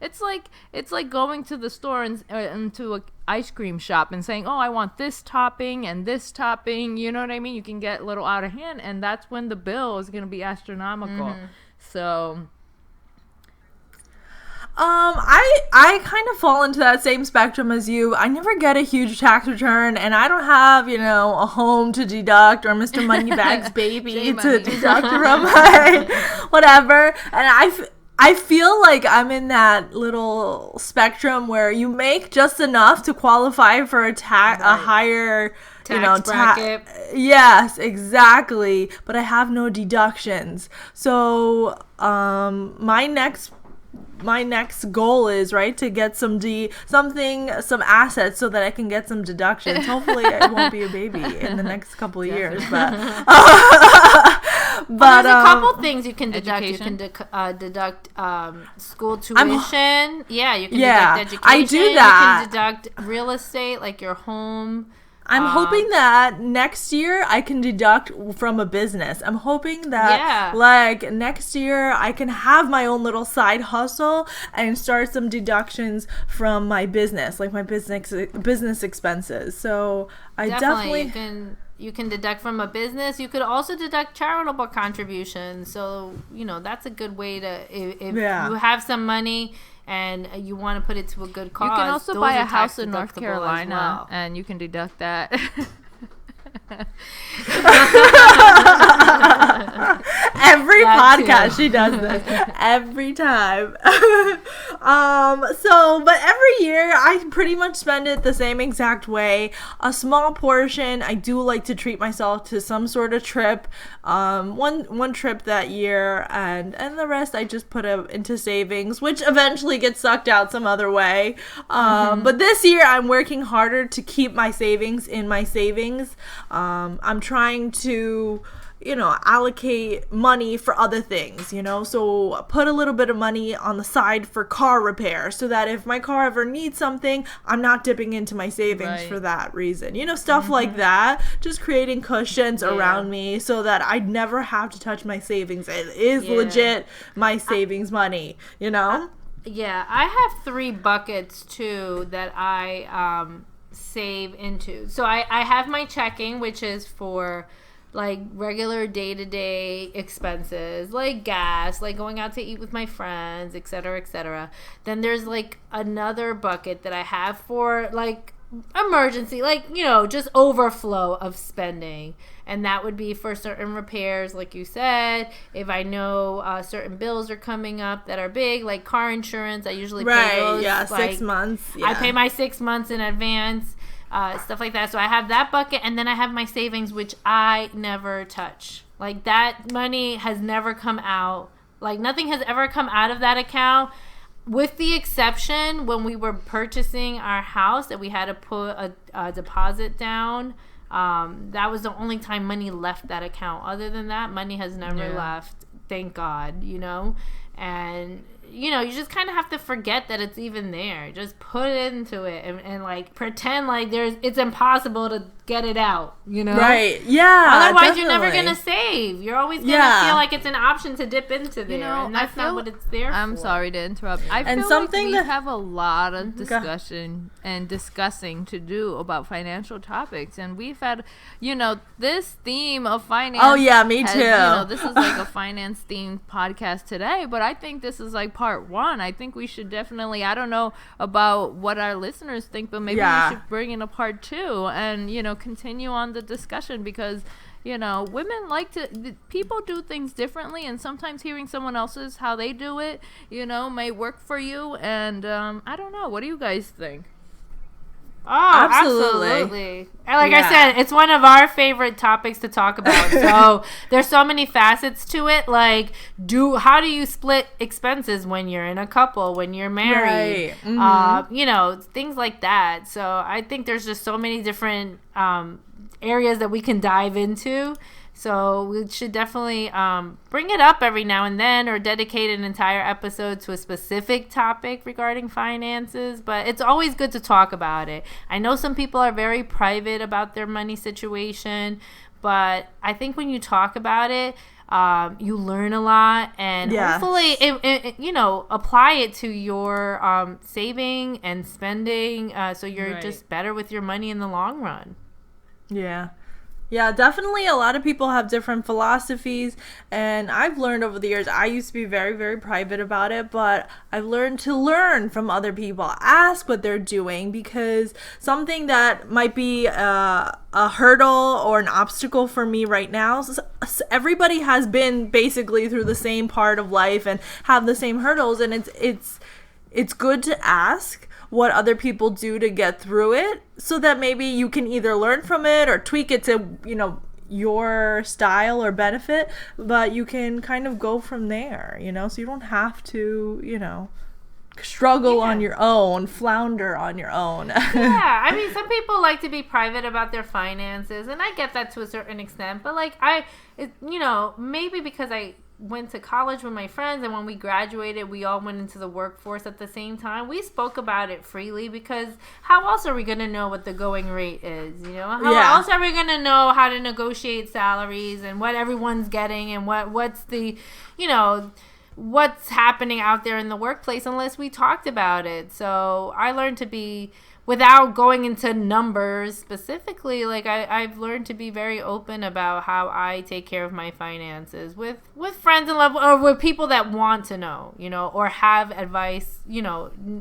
It's like going to the store and into an ice cream shop and saying, oh, I want this topping and this topping, you know what I mean? You can get a little out of hand, and that's when the bill is going to be astronomical. So I kind of fall into that same spectrum as you. I never get a huge tax return, and I don't have, a home to deduct or Mr. Moneybags baby to deduct from my whatever. And I feel like I'm in that little spectrum where you make just enough to qualify for a higher tax bracket. Yes, exactly. But I have no deductions. So my next goal is to get some assets so that I can get some deductions. Hopefully I won't be a baby in the next couple of years, but there's a couple things you can deduct. Education. You can deduct school tuition. You can deduct education. I do that. You can deduct real estate, like your home. I'm hoping that next year I can deduct from a business. I'm hoping that next year I can have my own little side hustle and start some deductions from my business, like my business expenses. So I definitely you can deduct from a business. You could also deduct charitable contributions. So, that's a good way to, if you have some money and you want to put it to a good cause. You can also buy a house in North Carolina and you can deduct that. Every podcast she does this every time. But every year I pretty much spend it the same exact way. A small portion I do like to treat myself to some sort of trip, one trip that year, and the rest I just put into savings, which eventually gets sucked out some other way. But this year I'm working harder to keep my savings in my savings. I'm trying to allocate money for other things, so put a little bit of money on the side for car repair so that if my car ever needs something, I'm not dipping into my savings for that reason, stuff like that, just creating cushions around me so that I never have to touch my savings. It is legit my savings money, I have 3 buckets too that I save into. So I have my checking, which is for like regular day-to-day expenses, like gas, like going out to eat with my friends, etc., etc. Then there's like another bucket that I have for like emergency, like just overflow of spending, and that would be for certain repairs, like you said. If I know certain bills are coming up that are big, like car insurance, I usually pay those 6 months. I pay my 6 months in advance. Stuff like that. So I have that bucket, and then I have my savings, which I never touch. Like, that money has never come out. Like, nothing has ever come out of that account, with the exception when we were purchasing our house that we had to put a deposit down. That was the only time money left that account. Other than that, money has never left. Thank God, And you just kind of have to forget that it's even there. Just put it into it and like pretend like it's impossible to get it out, Right. Yeah. Otherwise, you're never going to save. You're always going to feel like it's an option to dip into there. And that's not what it's there for. I'm sorry to interrupt. I feel like we have a lot of discussion and discussing to do about financial topics. And we've had, this theme of finance. Oh, yeah, me too. This is like a finance themed podcast today. But I think this is like part 1. I think we should definitely, I don't know about what our listeners think, but maybe we should bring in a part 2 and, continue on the discussion, because women people do things differently, and sometimes hearing someone else's how they do it may work for you. And I don't know, what do you guys think? Oh, absolutely. And like I said, it's one of our favorite topics to talk about. So there's so many facets to it. Like, how do you split expenses when you're in a couple, when you're married? Right. Things like that. So I think there's just so many different areas that we can dive into. So we should definitely bring it up every now and then, or dedicate an entire episode to a specific topic regarding finances. But it's always good to talk about it. I know some people are very private about their money situation, but I think when you talk about it, you learn a lot, and hopefully apply it to your saving and spending, so you're just better with your money in the long run. Yeah. Yeah, definitely a lot of people have different philosophies, and I've learned over the years, I used to be very, very private about it, but I've learned to learn from other people, ask what they're doing, because something that might be a hurdle or an obstacle for me right now, everybody has been basically through the same part of life and have the same hurdles, and it's good to ask what other people do to get through it, so that maybe you can either learn from it or tweak it to, your style or benefit, but you can kind of go from there, so you don't have to, struggle on your own, flounder on your own. Yeah, I mean, some people like to be private about their finances, and I get that to a certain extent, but maybe because I went to college with my friends, and when we graduated, we all went into the workforce at the same time. We spoke about it freely, because how else are we going to know what the going rate is? How else are we going to know how to negotiate salaries and what everyone's getting and what's the, what's happening out there in the workplace unless we talked about it. So I learned to be, without going into numbers specifically, I've learned to be very open about how I take care of my finances with friends and love, or with people that want to know, or have advice,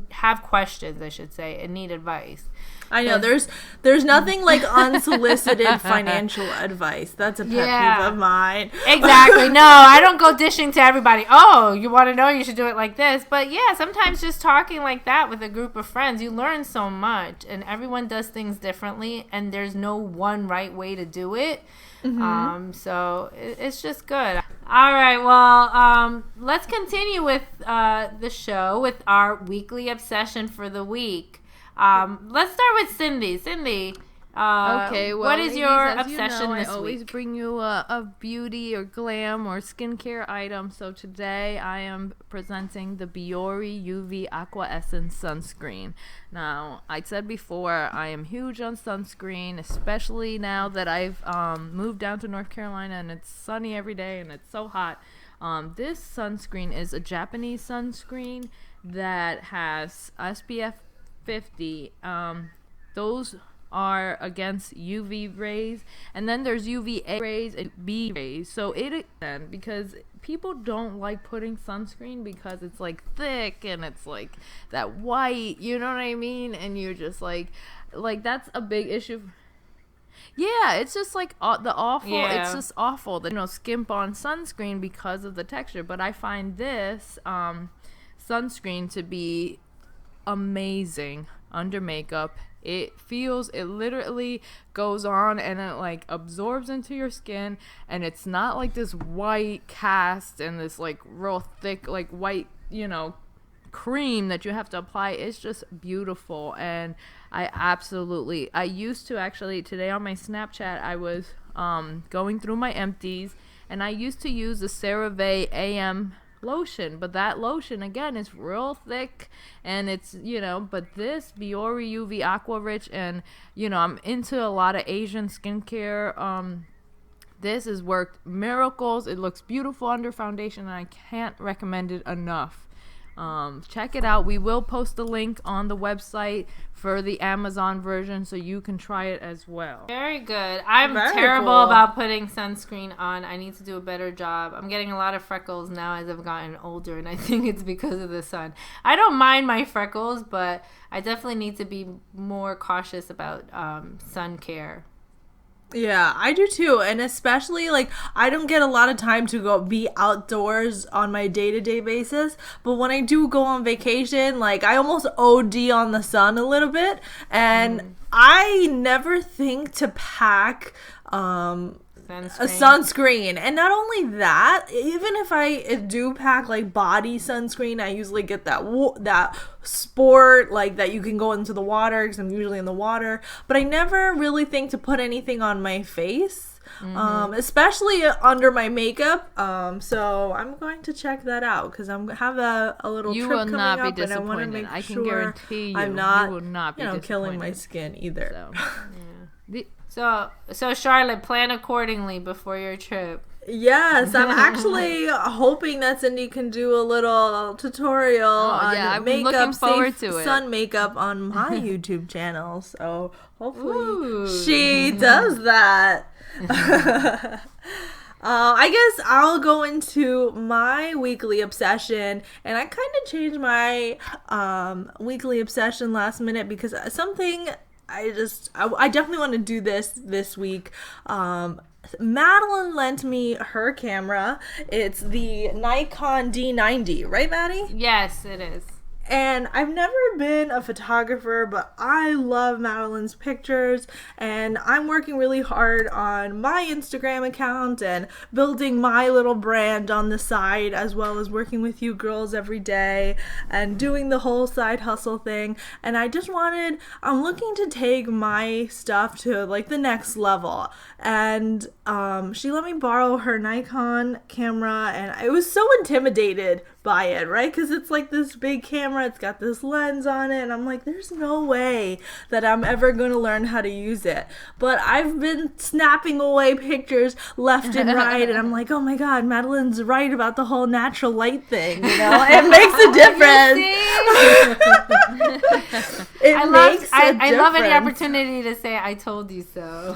have questions, I should say, and need advice. I know there's nothing like unsolicited financial advice. That's a pet peeve of mine. Exactly. No, I don't go dishing to everybody. Oh, you want to know? You should do it like this. But yeah, sometimes just talking like that with a group of friends, you learn so much, and everyone does things differently, and there's no one right way to do it. Mm-hmm. So it's just good. All right. Well, let's continue with the show with our weekly obsession for the week. Let's start with Cindy. Cindy, okay, well, what is your obsession this week? I always bring you a beauty or glam or skincare item. So today I am presenting the Biore UV Aqua Essence Sunscreen. Now, I said before, I am huge on sunscreen, especially now that I've moved down to North Carolina and it's sunny every day and it's so hot. This sunscreen is a Japanese sunscreen that has SPF 50. Those are against UV rays, and then there's UVA rays and B rays. So because people don't like putting sunscreen because it's like thick and it's like that white, you know what I mean? And you're just like that's a big issue. Yeah, it's just like the awful. Yeah. It's just awful that skimp on sunscreen because of the texture. But I find this sunscreen to be amazing under makeup. It literally goes on and it absorbs into your skin, and it's not like this white cast and this real thick white cream that you have to apply. It's just beautiful, and I used to actually today on my Snapchat I was going through my empties, and I used to use the CeraVe AM lotion, but that lotion again is real thick, and it's but this Biore UV Aqua Rich, and I'm into a lot of Asian skincare. This has worked miracles. It looks beautiful under foundation, and I can't recommend it enough. Check it out. We will post the link on the website for the Amazon version, so you can try it as well. Very good. I'm terrible about putting sunscreen on. I need to do a better job. I'm getting a lot of freckles now as I've gotten older, and I think it's because of the sun. I don't mind my freckles, but I definitely need to be more cautious about sun care. Yeah, I do too. And especially I don't get a lot of time to go be outdoors on my day-to-day basis, but when I do go on vacation, I almost OD on the sun a little bit, and I never think to pack a sunscreen. And not only that, even if I do pack body sunscreen, I usually get that sport that you can go into the water, because I'm usually in the water, but I never really think to put anything on my face, especially under my makeup. So I'm going to check that out, because I'm have a little trip coming up, and I want to make sure I'm not killing my skin either. So, yeah. So Charlotte, plan accordingly before your trip. Yes, I'm actually hoping that Cindy can do a little tutorial on makeup, safe sun makeup on my YouTube channel. So hopefully she does that. I guess I'll go into my weekly obsession, and I kind of changed my weekly obsession last minute because something I definitely want to do this week. Madeline lent me her camera. It's the Nikon D90, right, Maddie? Yes, it is. And I've never been a photographer, but I love Madeline's pictures, and I'm working really hard on my Instagram account and building my little brand on the side, as well as working with you girls every day and doing the whole side hustle thing. And I'm looking to take my stuff to like the next level. And she let me borrow her Nikon camera, and I was so intimidated by it, right? Because it's like this big camera, it's got this lens on it, and I'm like, there's no way that I'm ever going to learn how to use it. But I've been snapping away pictures left and right, and I'm like, oh my god, Madeline's right about the whole natural light thing, you know? It makes a difference. I love any opportunity to say I told you so.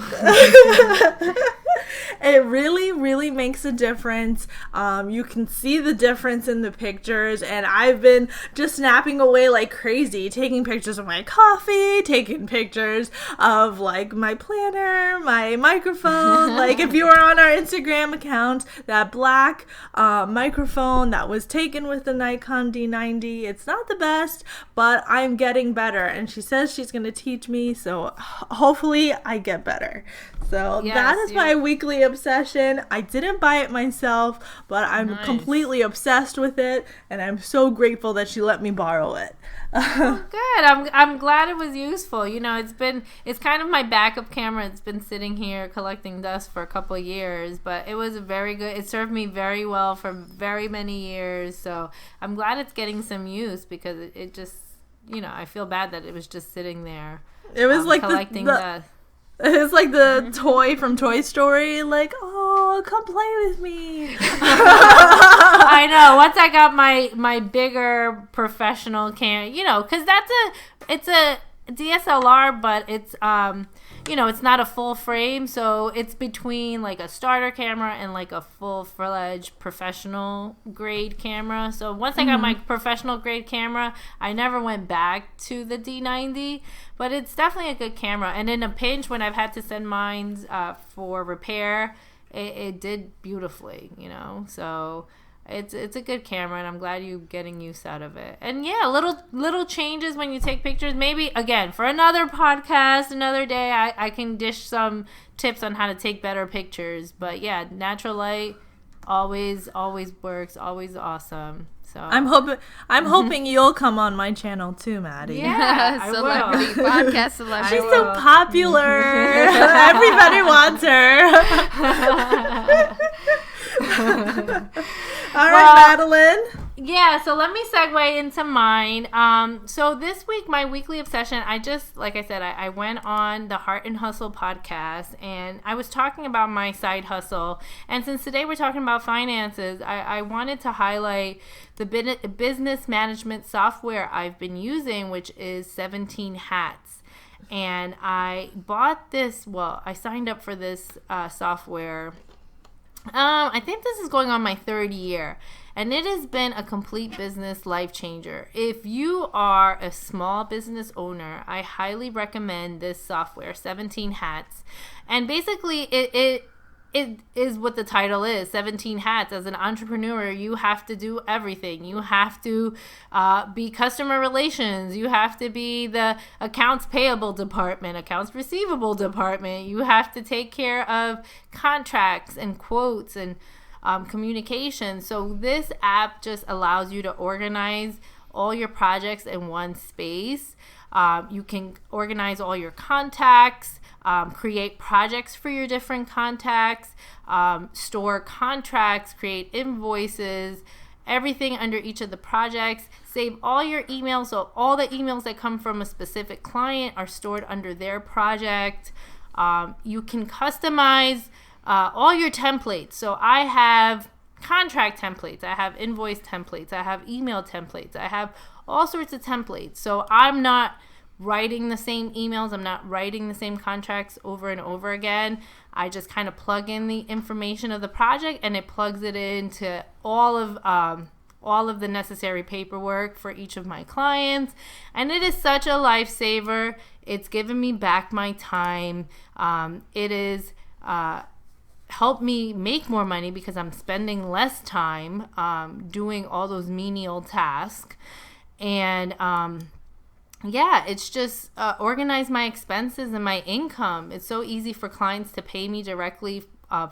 It really, really makes a difference. You can see the difference in the pictures, and I've been just snapping away like crazy, taking pictures of my coffee, taking pictures of like my planner, my microphone. Like if you were on our Instagram account, that black microphone that was taken with the Nikon D90, it's not the best, but I'm getting better, and she says she's going to teach me, so hopefully I get better. So that is my weekly obsession. I didn't buy it myself, but I'm completely obsessed with it, and I'm so grateful that she let me borrow it. Good. I'm glad it was useful. You know, it's kind of my backup camera. It's been sitting here collecting dust for a couple of years, but it was it served me very well for very many years. So I'm glad it's getting some use, because it just, you know, I feel bad that it was just sitting there. It was like collecting dust. It's like the toy from Toy Story, like, oh, come play with me. I know. Once I got my bigger professional camera, you know, because it's a DSLR, but it's you know, it's not a full frame, so it's between like a starter camera and like a full-fledged professional grade camera. So once I got my professional grade camera, I never went back to the D90, but it's definitely a good camera. And in a pinch, when I've had to send mine for repair, it did beautifully, you know. So it's a good camera, and I'm glad you're getting use out of it. And yeah, little changes when you take pictures. Maybe, again, for another podcast, another day, I can dish some tips on how to take better pictures. But yeah, natural light always works, always awesome. So I'm hoping you'll come on my channel too, Maddie. Yeah, I celebrity will. Podcast celebrity. She's so popular. Everybody wants her. All right, Madeline. Yeah, so let me segue into mine. So this week, my weekly obsession, like I said, I went on the Heart and Hustle podcast, and I was talking about my side hustle. And since today we're talking about finances, I wanted to highlight the business management software I've been using, which is 17 Hats. And I bought this, I signed up for this software. I think this is going on my third year, and it has been a complete business life changer. If you are a small business owner, I highly recommend this software, 17 Hats. And basically, it is what the title is, 17 hats. As an entrepreneur, you have to do everything. You have to be customer relations. You have to be the accounts payable department, accounts receivable department. You have to take care of contracts and quotes and communication. So this app just allows you to organize all your projects in one space. You can organize all your contacts, create projects for your different contacts, store contracts, create invoices, everything under each of the projects. Save all your emails, so all the emails that come from a specific client are stored under their project. You can customize all your templates. So I have contract templates, I have invoice templates, I have email templates, I have all sorts of templates. So I'm not writing the same emails. I'm not writing the same contracts over and over again. I just kind of plug in the information of the project, and it plugs it into all of the necessary paperwork for each of my clients. And it is such a lifesaver. It's given me back my time. It is helped me make more money because I'm spending less time doing all those menial tasks. And it's just organize my expenses and my income. It's so easy for clients to pay me directly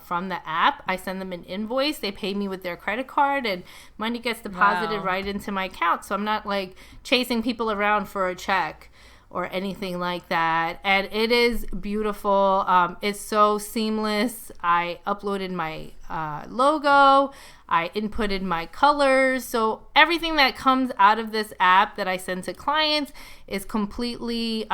from the app. I send them an invoice. They pay me with their credit card, and money gets deposited right into my account. So I'm not like chasing people around for a check or anything like that. And it is beautiful. It's so seamless. I uploaded my logo. I inputted my colors. So everything that comes out of this app that I send to clients is completely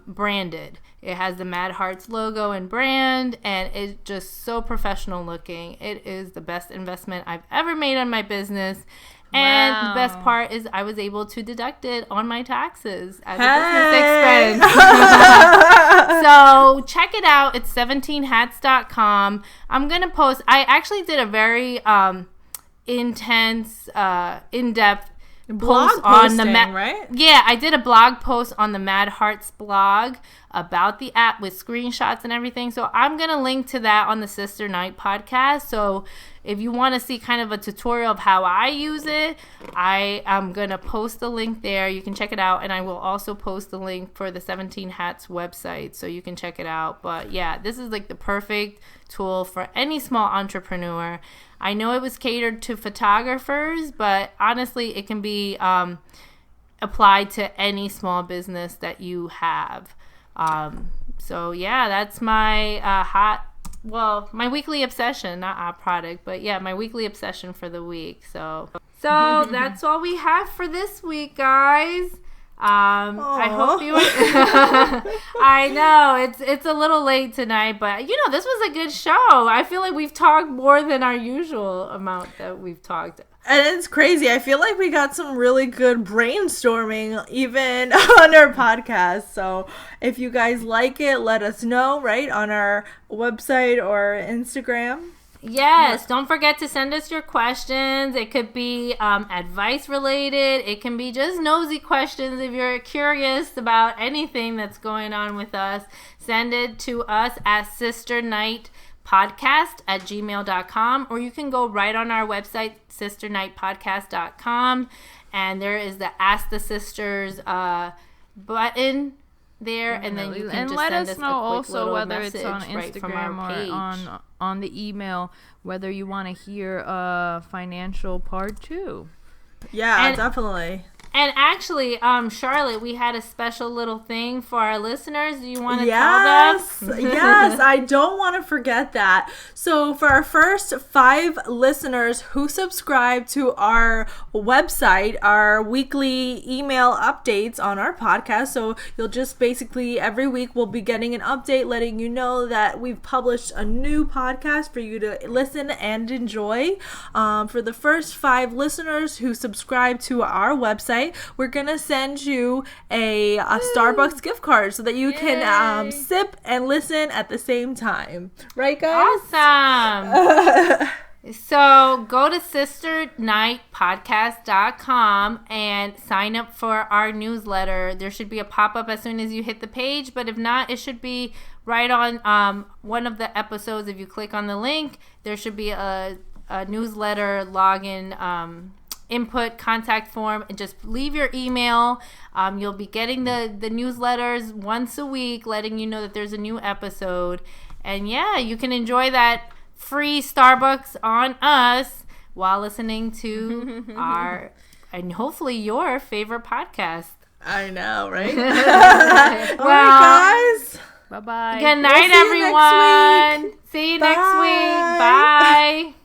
branded. It has the Mad Hearts logo and brand, and it's just so professional looking. It is the best investment I've ever made on my business. And the best part is I was able to deduct it on my taxes as a business expense. So check it out. It's 17hats.com. I'm going to post. I actually did a very intense, in-depth blog post on the right? Yeah, I did a blog post on the Mad Hearts blog about the app with screenshots and everything. So I'm going to link to that on the Sister Night podcast. So if you want to see kind of a tutorial of how I use it, I am going to post the link there. You can check it out. And I will also post the link for the 17 Hats website, so you can check it out. But yeah, this is like the perfect tool for any small entrepreneur. I know it was catered to photographers, but honestly, it can be applied to any small business that you have. So yeah, that's my my weekly obsession, not our product, but yeah, my weekly obsession for the week. So that's all we have for this week, guys. I hope you I know it's a little late tonight, but this was a good show. I feel like we've talked more than our usual amount that we've talked. And it's crazy. I feel like we got some really good brainstorming even on our podcast. So if you guys like it, let us know, right, on our website or Instagram. Yes, don't forget to send us your questions. It could be advice related. It can be just nosy questions. If you're curious about anything that's going on with us, send it to us at sisternightpodcast@gmail.com, or you can go right on our website, sisternightpodcast.com, and there is the Ask the Sisters button there, and then you can just let send us us know a quick also little whether it's message on right from Instagram our page. or on the email, whether you want to hear a financial part 2. Yeah, definitely. And actually, Charlotte, we had a special little thing for our listeners. Do you want to tell them? Yes, I don't want to forget that. So for our first 5 listeners who subscribe to our website, our weekly email updates on our podcast, so you'll just basically every week we'll be getting an update letting you know that we've published a new podcast for you to listen and enjoy. For the first 5 listeners who subscribe to our website, we're gonna send you a Starbucks gift card so that you can sip and listen at the same time. Right, guys? Awesome. So go to sisternightpodcast.com and sign up for our newsletter. There should be a pop-up as soon as you hit the page, but if not, it should be right on one of the episodes. If you click on the link, there should be a newsletter login input contact form, and just leave your email. You'll be getting the newsletters once a week letting you know that there's a new episode, and yeah, you can enjoy that free Starbucks on us while listening to our and hopefully your favorite podcast. I know, right? All right, guys, bye-bye. Good night, everyone. See you next week. Bye.